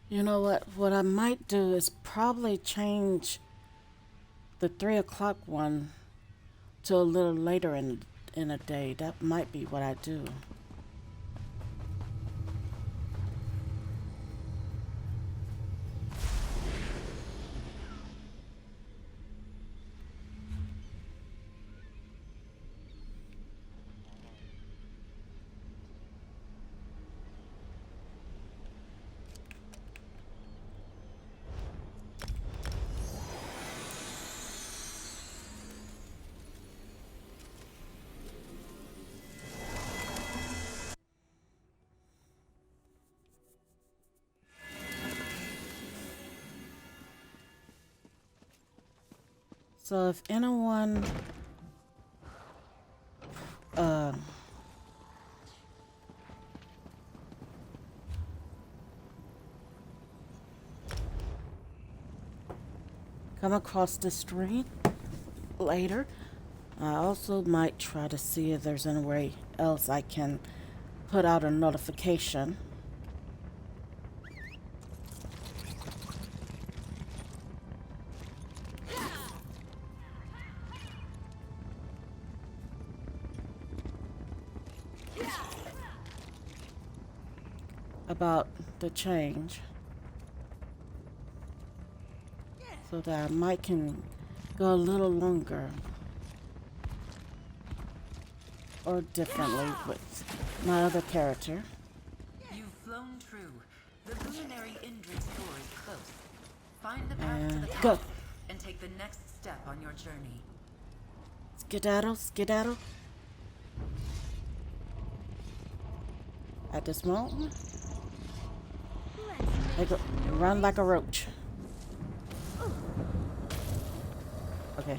You know what? What I might do is probably change the 3 o'clock one to a little later in a day. That might be what I do. So if anyone come across this stream later, I also might try to see if there's any way else I can put out a notification about the change, so that I might can go a little longer or differently with my other character. You've flown true. The luminary Indrik's door is close. Find the path to the Go. top and take the next step on your journey. Skedaddle, skedaddle. At this moment, I go run like a roach. Okay.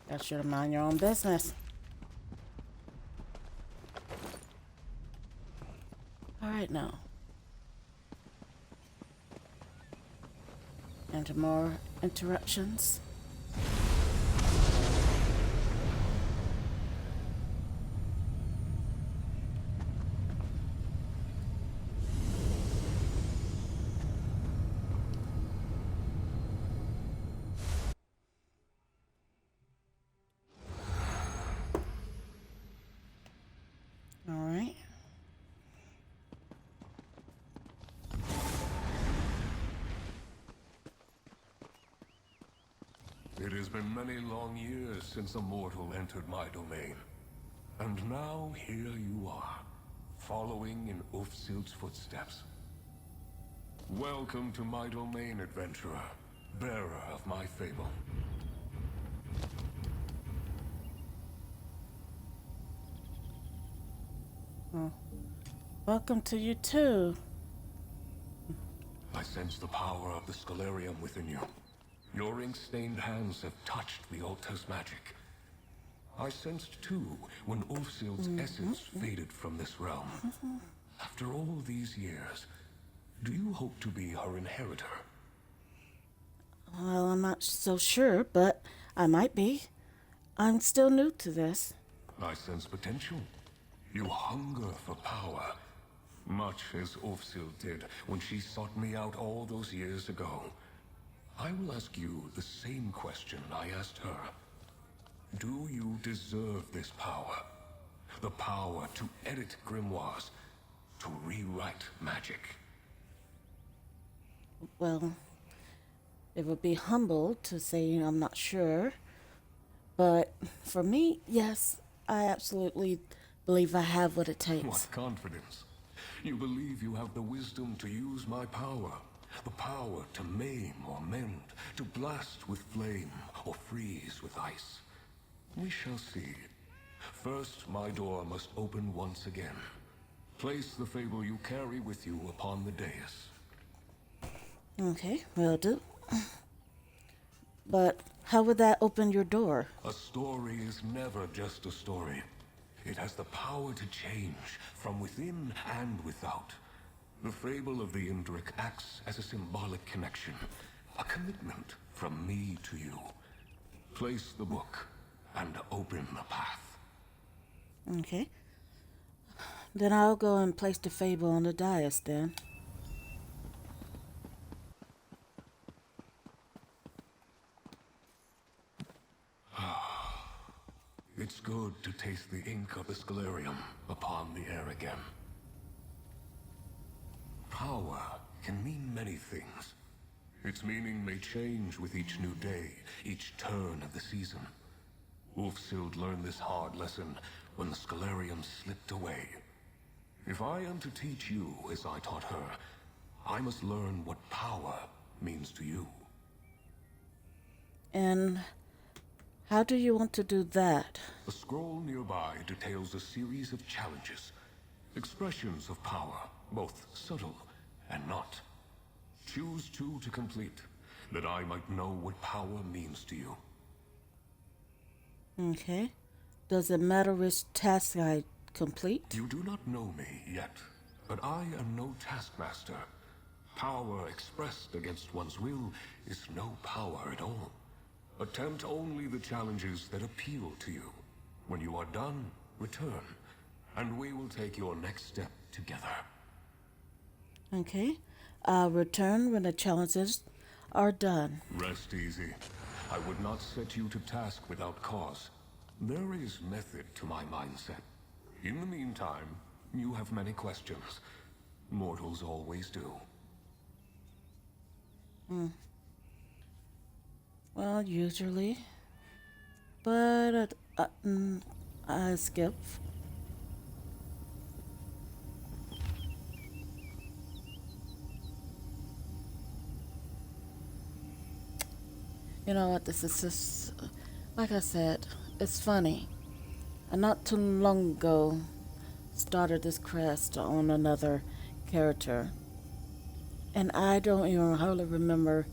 That should have mind your own business. All right now. And more interruptions. All right. It has been many long years since a mortal entered my domain. And now here you are, following in Ufsil's footsteps. Welcome to my domain, adventurer, bearer of my fable. Well, welcome to you too, I sense the power of the Scalarium within you. Your ink-stained hands have touched the altar's magic. I sensed too when Ulfsild's essence faded from this realm. After all these years, do you hope to be her inheritor? Well, I'm not so sure, but I might be. I'm still new to this. I sense potential. You hunger for power, much as Ulfsild did when she sought me out all those years ago. I will ask you the same question I asked her. Do you deserve this power? The power to edit grimoires, to rewrite magic? Well, it would be humble to say I'm not sure. But for me, yes, I absolutely believe I have what it takes. What confidence. You believe you have the wisdom to use my power. The power to maim or mend, to blast with flame or freeze with ice. We shall see. First, my door must open once again. Place the fable you carry with you upon the dais. Okay, will do. But how would that open your door? A story is never just a story. It has the power to change from within and without. The fable of the Indrik acts as a symbolic connection, a commitment from me to you. Place the book and open the path. Okay. Then I'll go and place the fable on the dais then. It's good to taste the ink of the Scalarium upon the air again. Power can mean many things. Its meaning may change with each new day, each turn of the season. Ulfsild learned this hard lesson when the Scalarium slipped away. If I am to teach you as I taught her, I must learn what power means to you. And how do you want to do that? A scroll nearby details a series of challenges, expressions of power, both subtle and not. Choose two to complete, that I might know what power means to you. Okay. Does it matter which task I complete? You do not know me yet, but I am no taskmaster. Power expressed against one's will is no power at all. Attempt only the challenges that appeal to you. When you are done, return, and we will take your next step together. Okay. I'll return when the challenges are done. Rest easy. I would not set you to task without cause. There is method to my mindset. In the meantime, you have many questions. Mortals always do. Well, usually. But I skip. You know what, this is just, like I said, it's funny. I not too long ago started this quest on another character. And I don't even hardly remember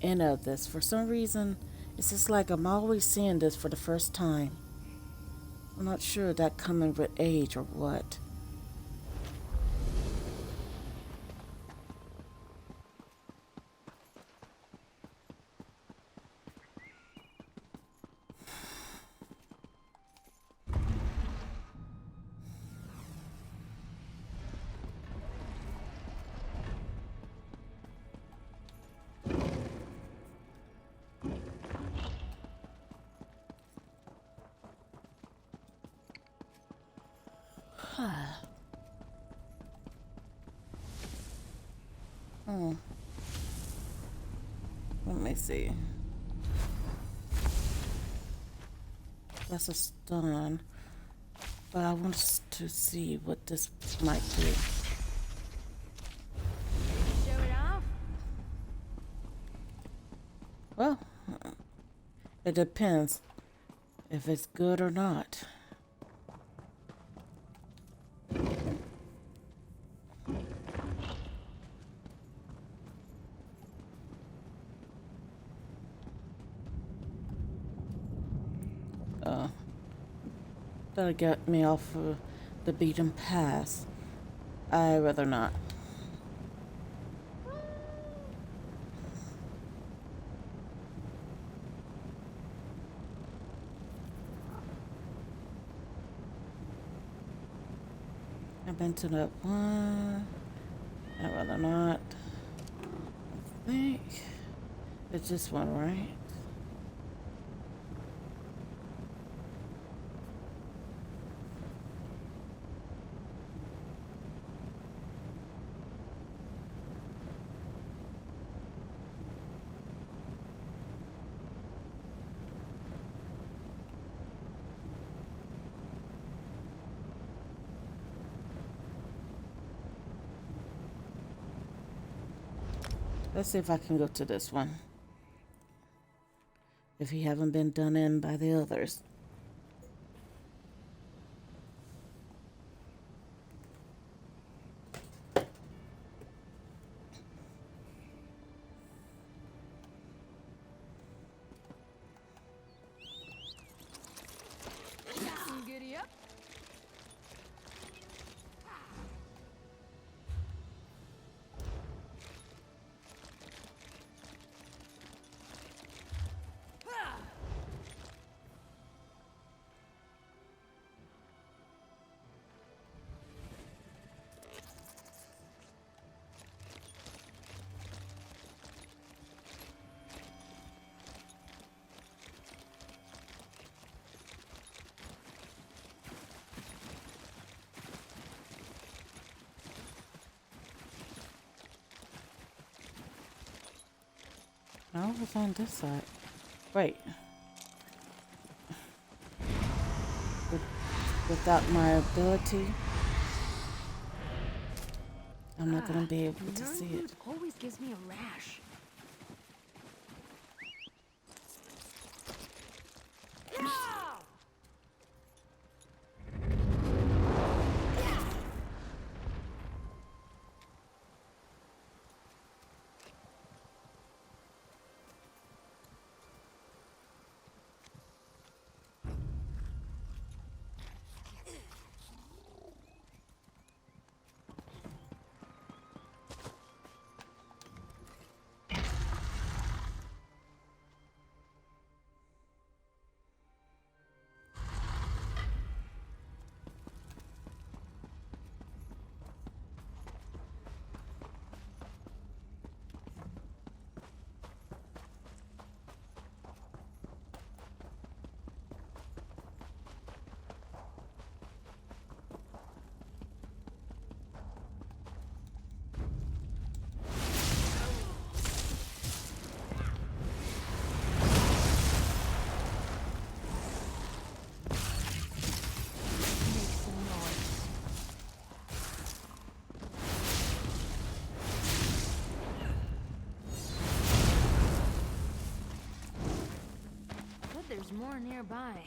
any of this. For some reason, it's just like I'm always seeing this for the first time. I'm not sure if that coming with age or what. Let me see. That's a stun. But I want to see what this might do. Show it off? Well, it depends if it's good or not. That'll get me off of the beaten path. I'd rather not. I've been to that one. I'd rather not. I think it's this one, right? Let's see if I can go to this one. If he haven't been done in by the others. Giddy up. No, it was on this side. Wait. Without my ability, I'm not gonna be able to see it. Always gives me a rash. There's more nearby.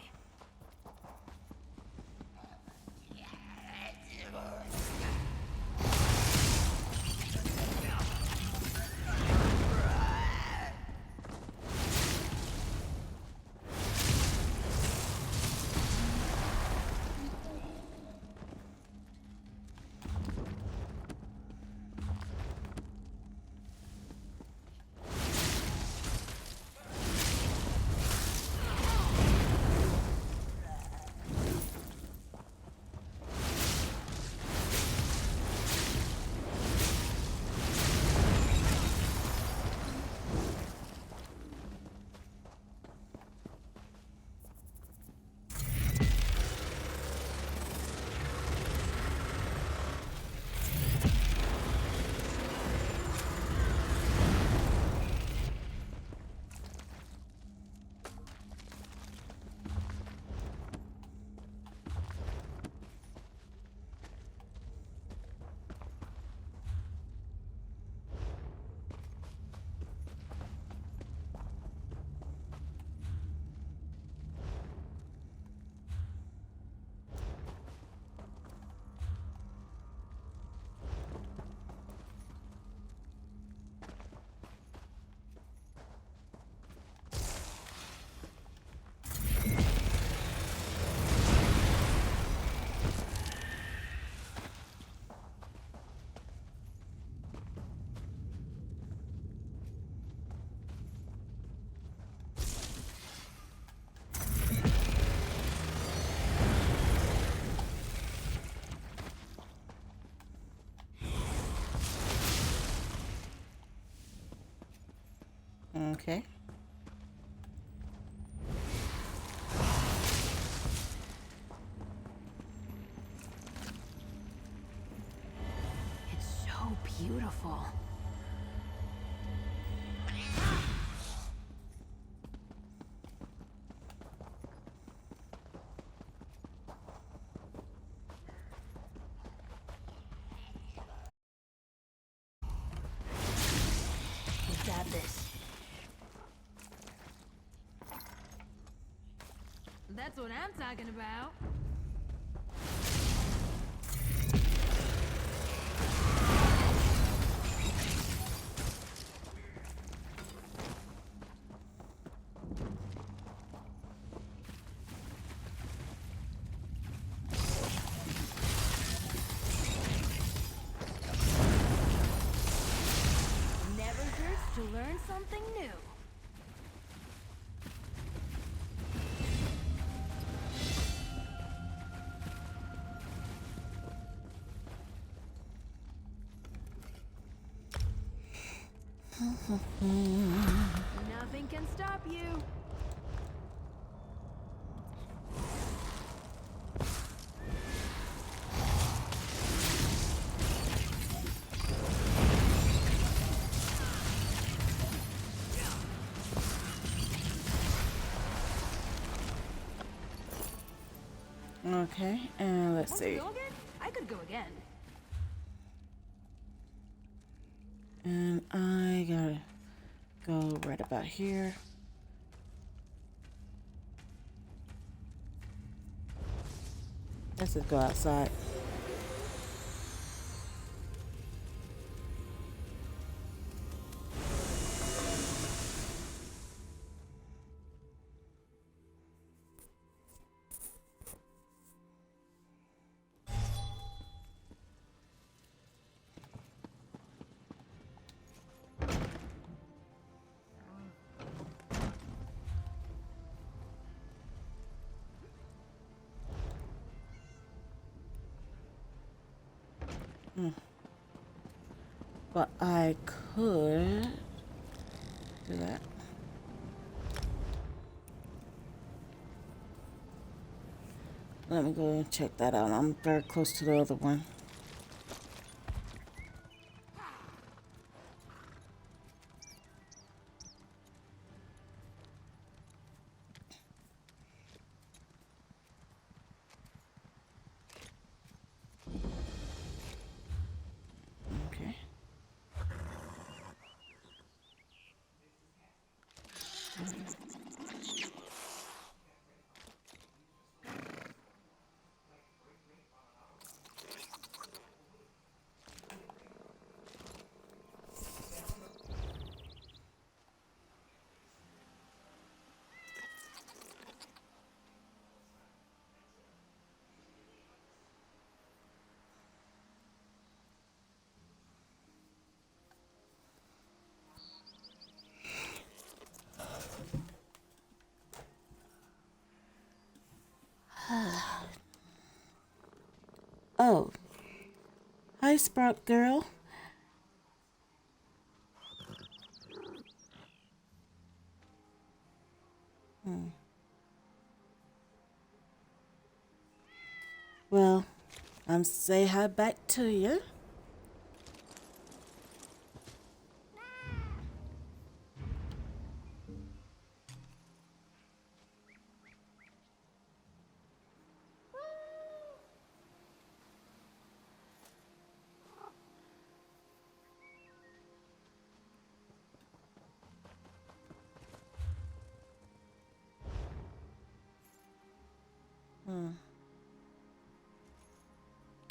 Okay. It's so beautiful. We got this. That's what I'm talking about. Never hurts to learn something new. Nothing can stop you. Okay, and let's Want see. to go again? I could go again. And I gotta go right about here. Let's just go outside. But I could do that. Let me go and check that out. I'm very close to the other one. Okay. Oh. Hi, Sprout Girl. Well, I'm say hi back to you.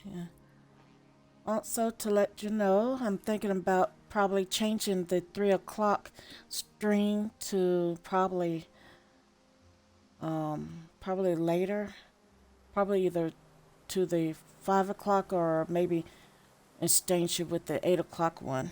Yeah. Also, to let you know, I'm thinking about probably changing the 3 o'clock stream to probably later, probably either to the 5 o'clock or maybe exchange it with the 8 o'clock one.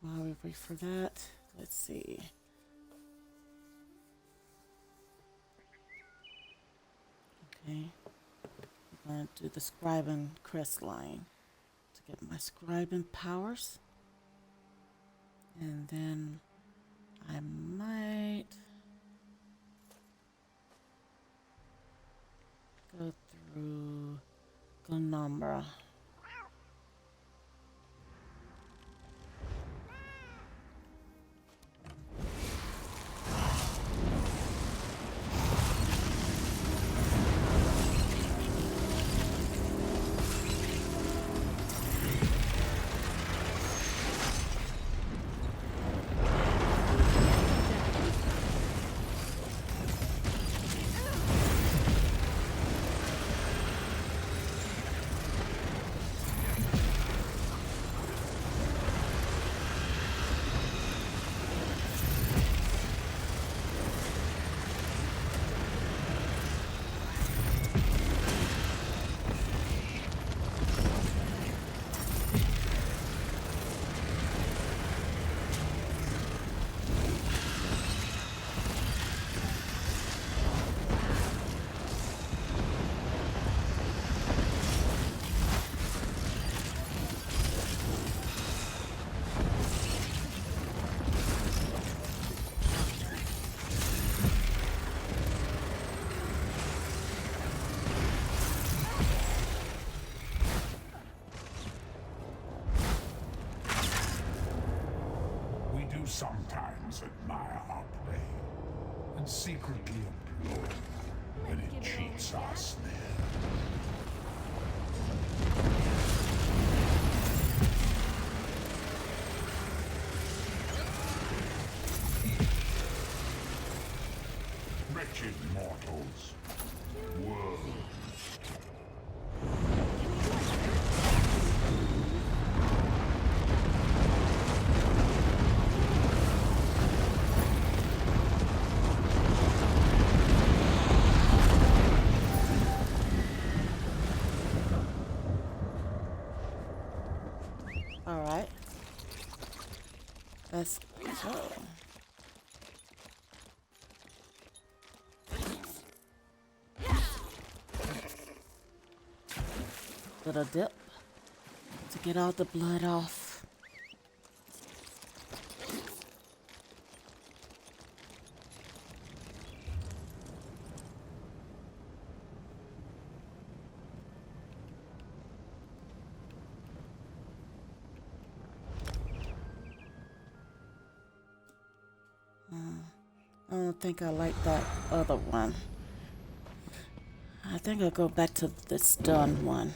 While we wait for that, let's see. Okay, I'm going to do the scribing crest line to get my scribing powers. And then I might go through Glenomra. Sometimes admire our prey, and secretly applaud when it cheats our snare. Wretched mortals, worms. Alright. Let's go. Little dip to get all the blood off. think I like that other one. I think I'll go back to the stun one.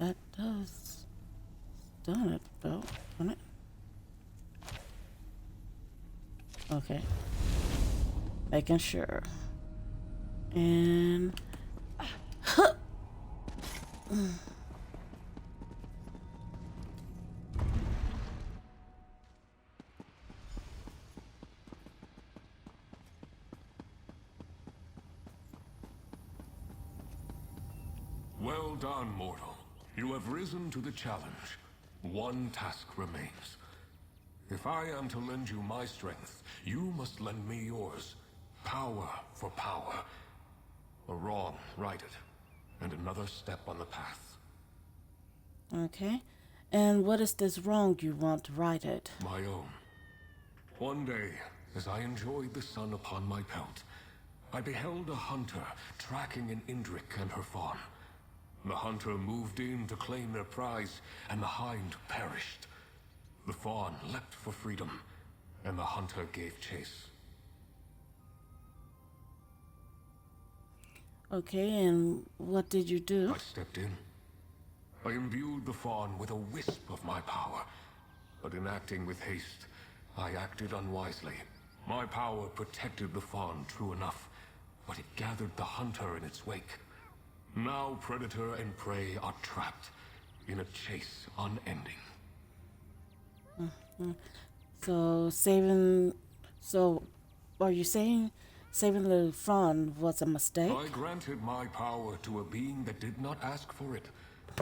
That does stun it though, doesn't it? Okay. Making sure. And Well done, mortal. You have risen to the challenge. One task remains. If I am to lend you my strength, you must lend me yours. Power for power. A wrong, right it. And another step on the path. okay. And what is this wrong you want to right it? My own. One day, as I enjoyed the sun upon my pelt, I beheld a hunter tracking an Indrik and her fawn. The hunter moved in to claim their prize, and the hind perished. The fawn leapt for freedom, and the hunter gave chase. Okay, and what did you do? I stepped in. I imbued the fawn with a wisp of my power, but in acting with haste, I acted unwisely. My power protected the fawn, true enough, but it gathered the hunter in its wake. Now predator and prey are trapped in a chase unending. So are you saying saving the fawn was a mistake? I granted my power to a being that did not ask for it,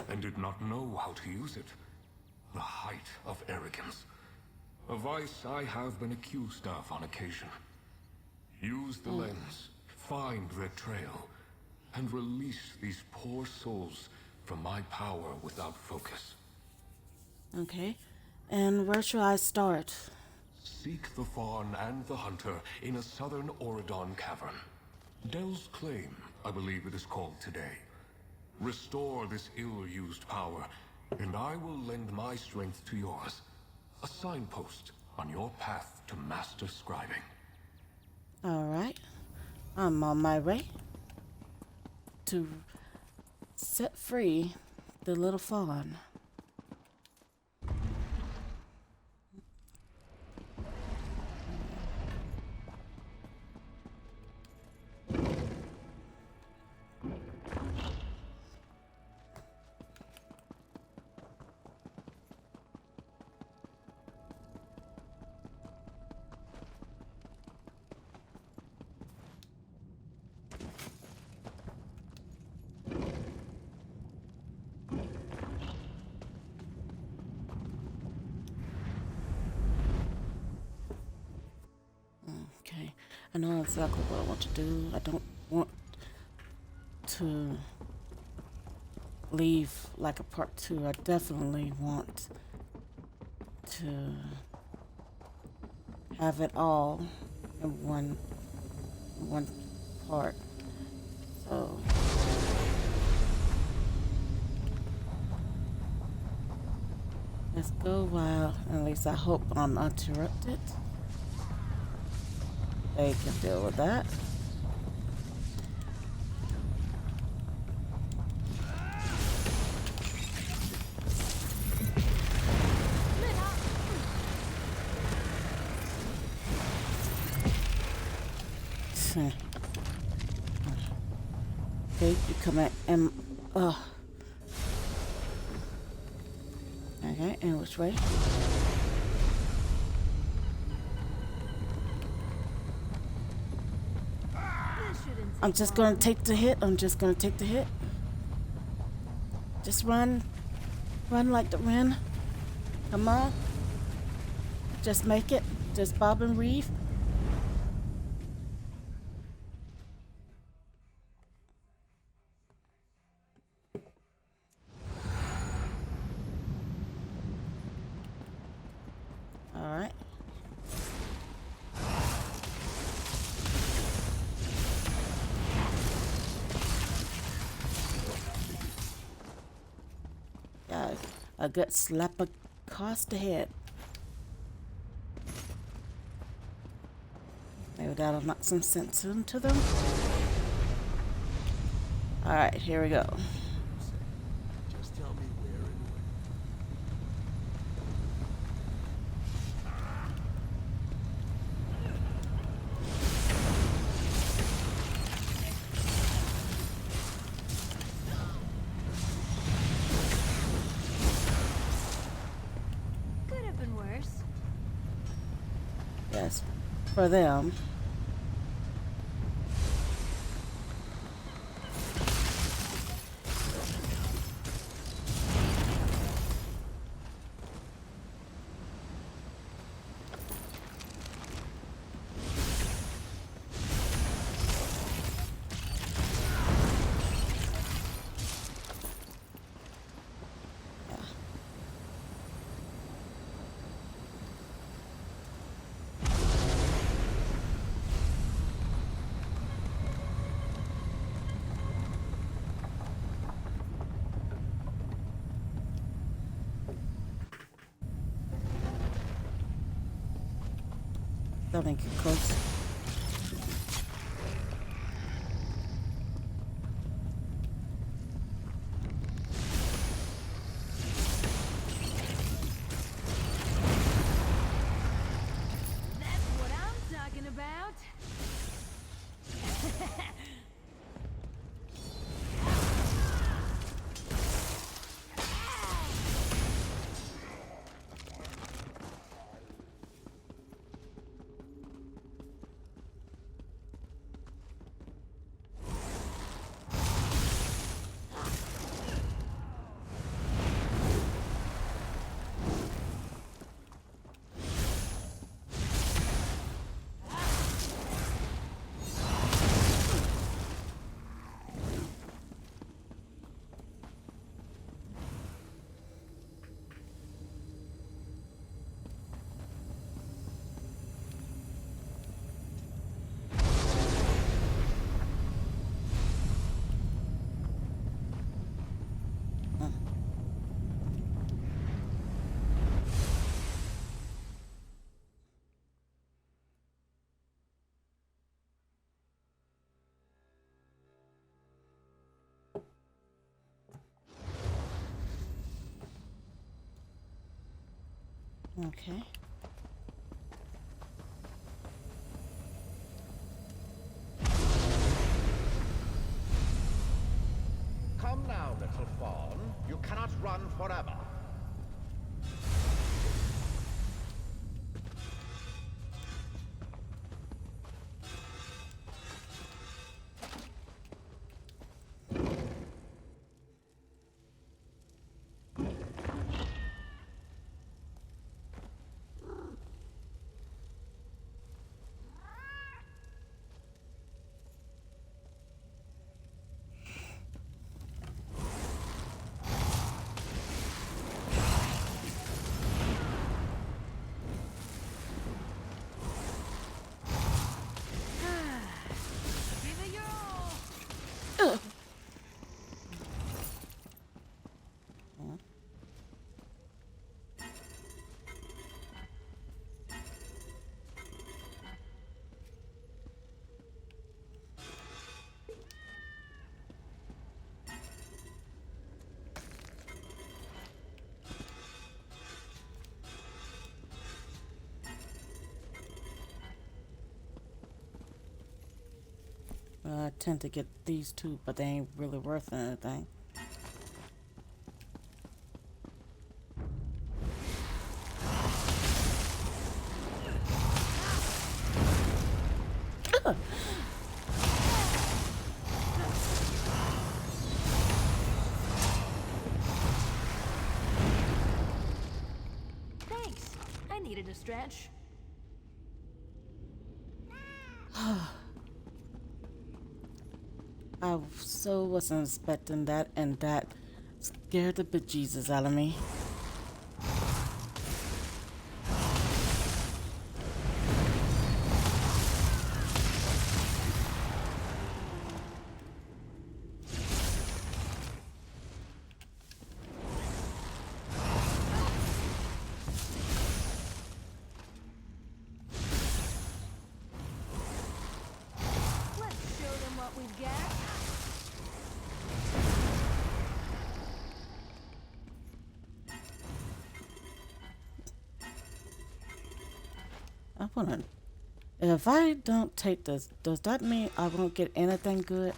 and did not know how to use it. The height of arrogance. A vice I have been accused of on occasion. Use the lens, find their trail, and release these poor souls from my power without focus. Okay. And where should I start? Seek the fawn and the hunter in a southern Auridon cavern. Del's Claim, I believe it is called today. Restore this ill-used power, and I will lend my strength to yours. A signpost on your path to master scribing. Alright. I'm on my way to set free the little fawn. Okay, I know exactly what I want to do. I don't want to leave like a part 2. I definitely want to have it all in one part. So let's go while at least I hope I'm uninterrupted. They can deal with that. Okay, you come at okay, and which way? I'm just gonna take the hit. Just run. Run like the wind. Come on. Just make it. Just bob and weave. All right. Yeah, a good slap across the head. Maybe that'll knock some sense into them. Alright, here we go. Just tell me where and when. Could have been worse. Yes, for them. Don't make it close. That's what I'm talking about. Okay. Come now, little fawn. You cannot run forever. I tend to get these two, but they ain't really worth anything. I needed a stretch. I so wasn't expecting that, and that scared the bejesus out of me. Let's show them what we've got. I wanna. If I don't take this, does that mean I won't get anything good?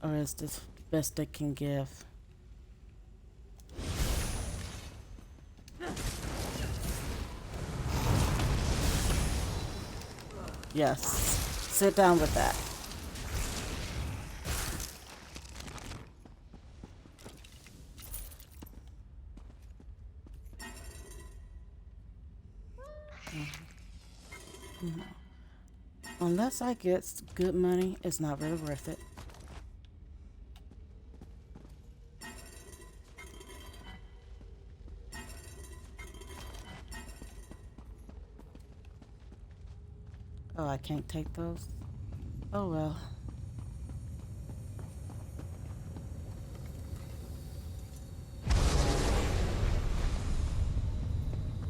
Or is this best they can give? Yes. Sit down with that. No. Unless I get good money, it's not really worth it. Oh, I can't take those? Oh well.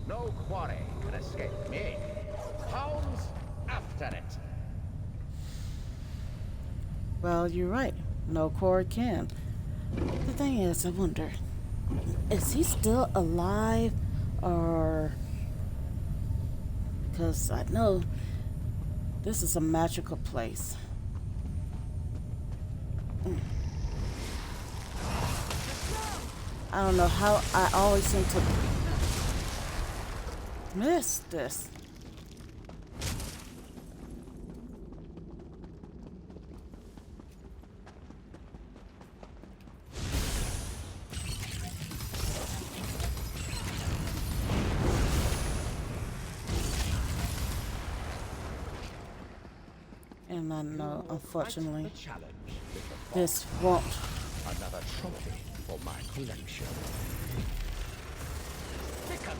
No quarry can escape me. Hounds after it. Well, you're right. No cord can. The thing is, I wonder, is he still alive? Or... because I know this is a magical place. I don't know how I always seem to miss this. And I know, unfortunately, this won't. Another trophy for my collection. Pick up.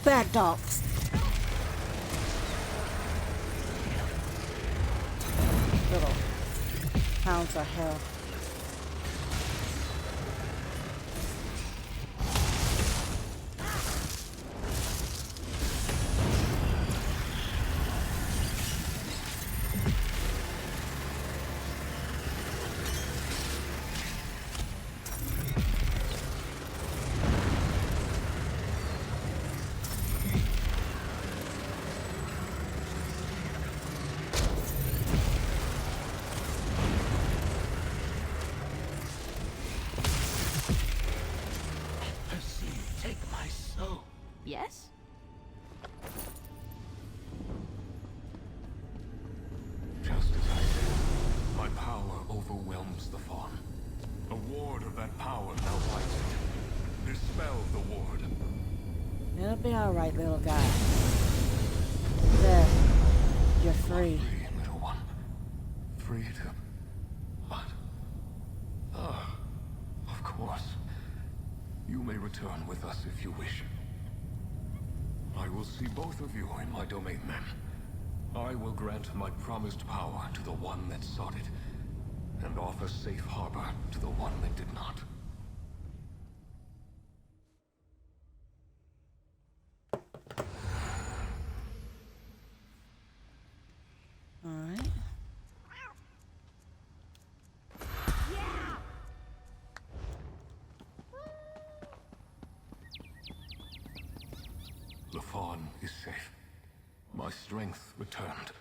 Bad dogs. Little hounds of hell. Yes? Just as I said, my power overwhelms the fawn. A ward of that power now fights it. Dispel the ward. It'll be alright, little guy. There. You're free. Free, little one. Free to... what? Ah, of course. You may return with us if you wish. I will see both of you in my domain then. I will grant my promised power to the one that sought it, and offer safe harbor to the one that did not. Alright. The fawn is safe. My strength returned.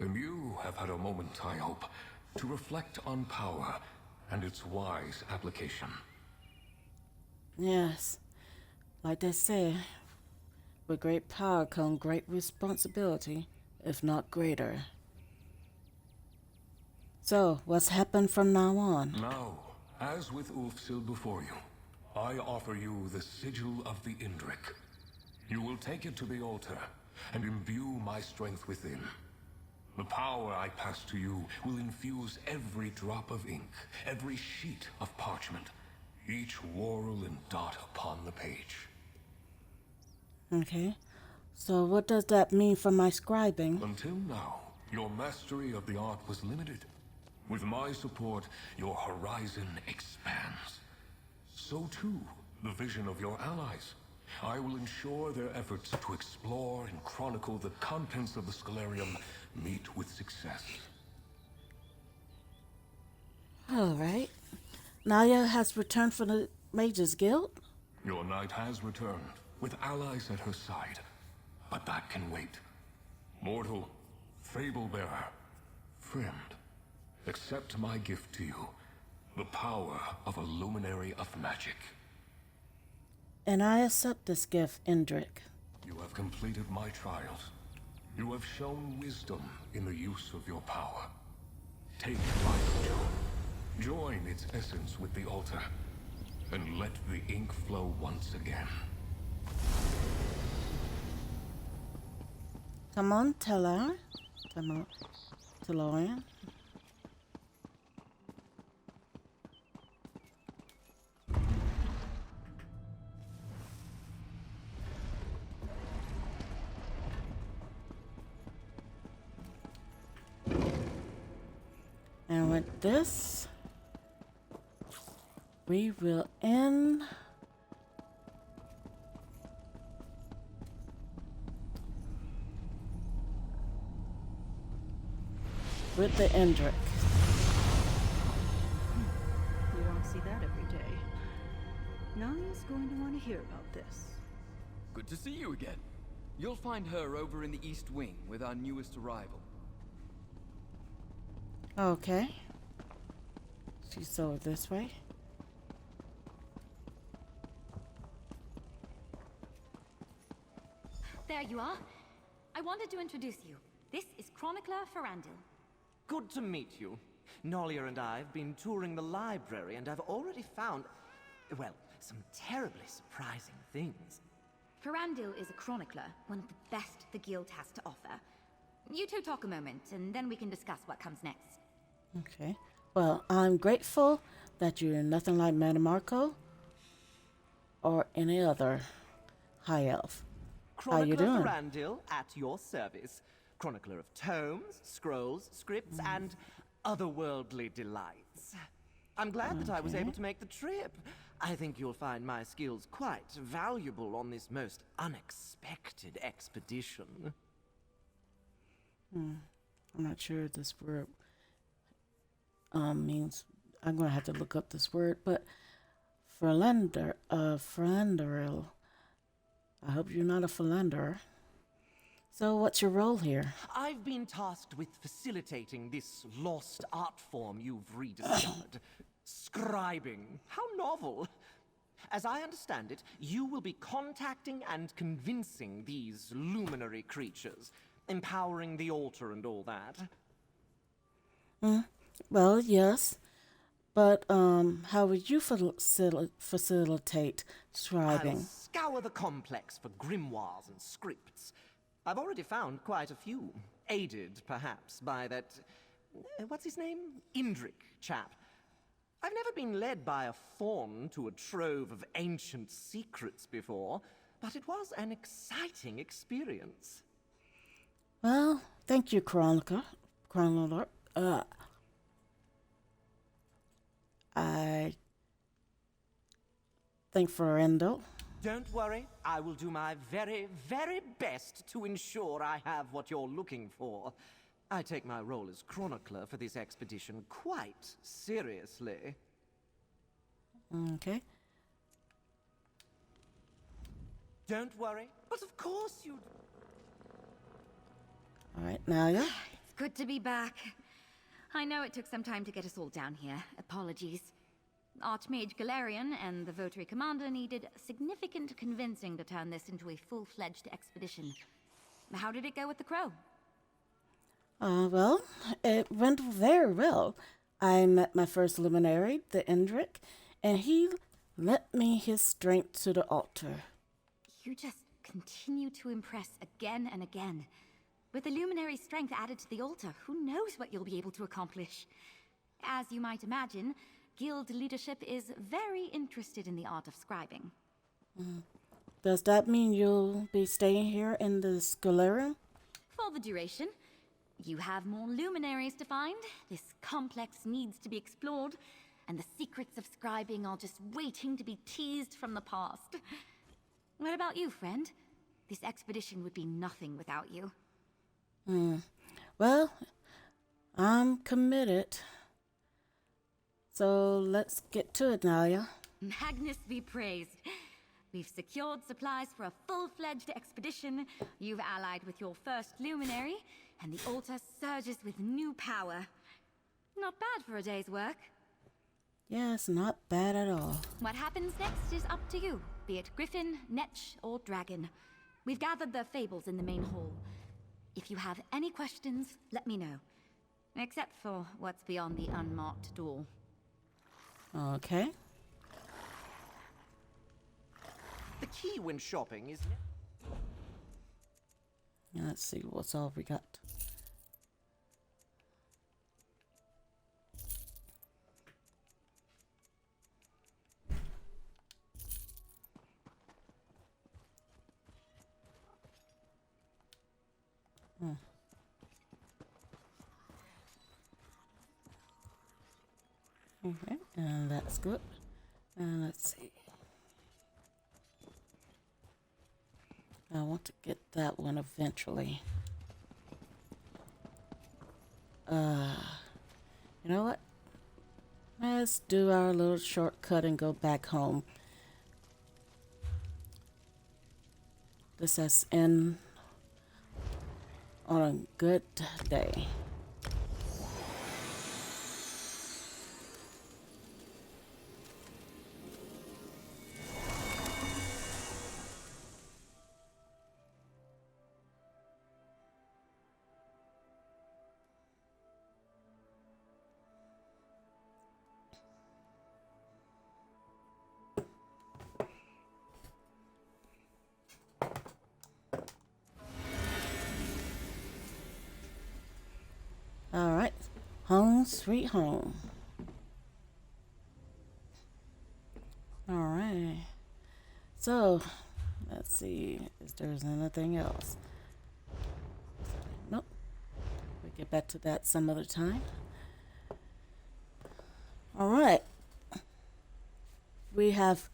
And you have had a moment, I hope, to reflect on power and its wise application. Yes. Like they say, with great power comes great responsibility. if not greater. So, what's happened from now on? Now, as with Ulfsil before you, I offer you the sigil of the Indrik. You will take it to the altar and imbue my strength within. The power I pass to you will infuse every drop of ink, every sheet of parchment, each whorl and dot upon the page. Okay. So what does that mean for my scribing? Until now, your mastery of the art was limited. With my support, your horizon expands. So too, the vision of your allies. I will ensure their efforts to explore and chronicle the contents of the Scholarium meet with success. All right. Naya has returned from the Mages Guild? Your knight has returned, with allies at her side. But that can wait. Mortal, fable-bearer, friend, accept my gift to you, the power of a luminary of magic. And I accept this gift, Indrik. You have completed my trials. You have shown wisdom in the use of your power. Take my sigil, join its essence with the altar, and let the ink flow once again. Come on, Teller. Come on, Tellurian. And with this, we will end with the Indrik. You don't see that every day. Nalia's going to want to hear about this. Good to see you again. You'll find her over in the East Wing with our newest arrival. Okay. She's over this way. There you are. I wanted to introduce you. This is Chronicler Ferandil. Good to meet you. Nolia and I have been touring the library and I've already found, well, some terribly surprising things. Ferandil is a chronicler, one of the best the guild has to offer. You two talk a moment, and then we can discuss what comes next. Okay. Well, I'm grateful that you're nothing like Madame Marco or any other high elf. How you Chronicler doing? Ferandil at your service. Chronicler of tomes, scrolls, scripts, and otherworldly delights. I'm glad that I was able to make the trip. I think you'll find my skills quite valuable on this most unexpected expedition. I'm not sure if this word means. I'm gonna have to look up this word, but philanderil. I hope you're not a philanderer. So, what's your role here? I've been tasked with facilitating this lost art form you've rediscovered. Scribing. How novel. As I understand it, you will be contacting and convincing these luminary creatures, empowering the altar and all that. Well, yes. But, how would you facilitate scribing? I'll scour the complex for grimoires and scripts. I've already found quite a few, aided, perhaps, by that... what's his name? Indrik chap. I've never been led by a faun to a trove of ancient secrets before, but it was an exciting experience. Well, thank you, Chronicler. I think Ferandil. Don't worry, I will do my very, very best to ensure I have what you're looking for. I take my role as chronicler for this expedition quite seriously. Okay. Don't worry, but of course you... All right, Naya. It's good to be back. I know it took some time to get us all down here. Apologies. Archmage Galarian and the Votary Commander needed significant convincing to turn this into a full-fledged expedition. How did it go with the crow? Well, it went very well. I met my first luminary, the Indrik, and he lent me his strength to the altar. You just continue to impress again and again. With the luminary strength added to the altar, who knows what you'll be able to accomplish? As you might imagine, guild leadership is very interested in the art of scribing. Does that mean you'll be staying here in the Scholarium? For the duration. You have more luminaries to find, this complex needs to be explored, and the secrets of scribing are just waiting to be teased from the past. What about you, friend? This expedition would be nothing without you. Well, I'm committed. So let's get to it, Nalia. Magnus be praised. We've secured supplies for a full-fledged expedition. You've allied with your first luminary, and the altar surges with new power. Not bad for a day's work. Yes, not bad at all. What happens next is up to you, be it griffin, netch, or dragon. We've gathered their fables in the main hall. If you have any questions, let me know. Except for what's beyond the unmarked door. Okay. The key when shopping is... Let's see what's all we got. Okay, and that's good. And let's see. I want to get that one eventually. You know what? Let's do our little shortcut and go back home. This has end on a good day. All right, home sweet home. All right, so let's see if there's anything else. Nope, we'll get back to that some other time. All right, we have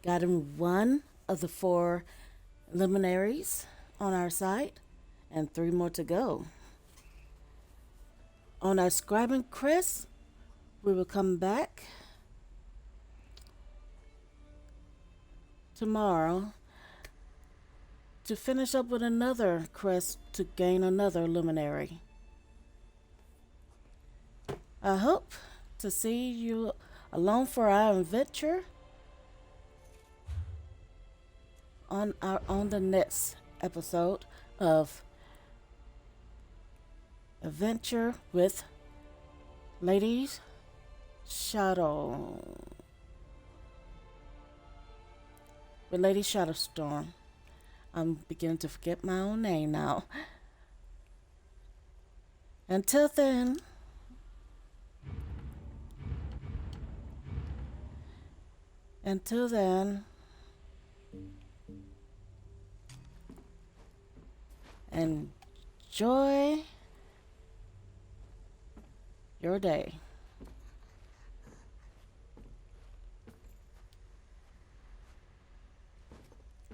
gotten one of the 4 luminaries on our side and 3 more to go. On our scribing quest, we will come back tomorrow to finish up with another quest to gain another luminary. I hope to see you along for our adventure on the next episode of Adventure with Lady ShadowStorm. I'm beginning to forget my own name now. Until then, enjoy your day.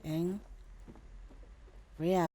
And reality.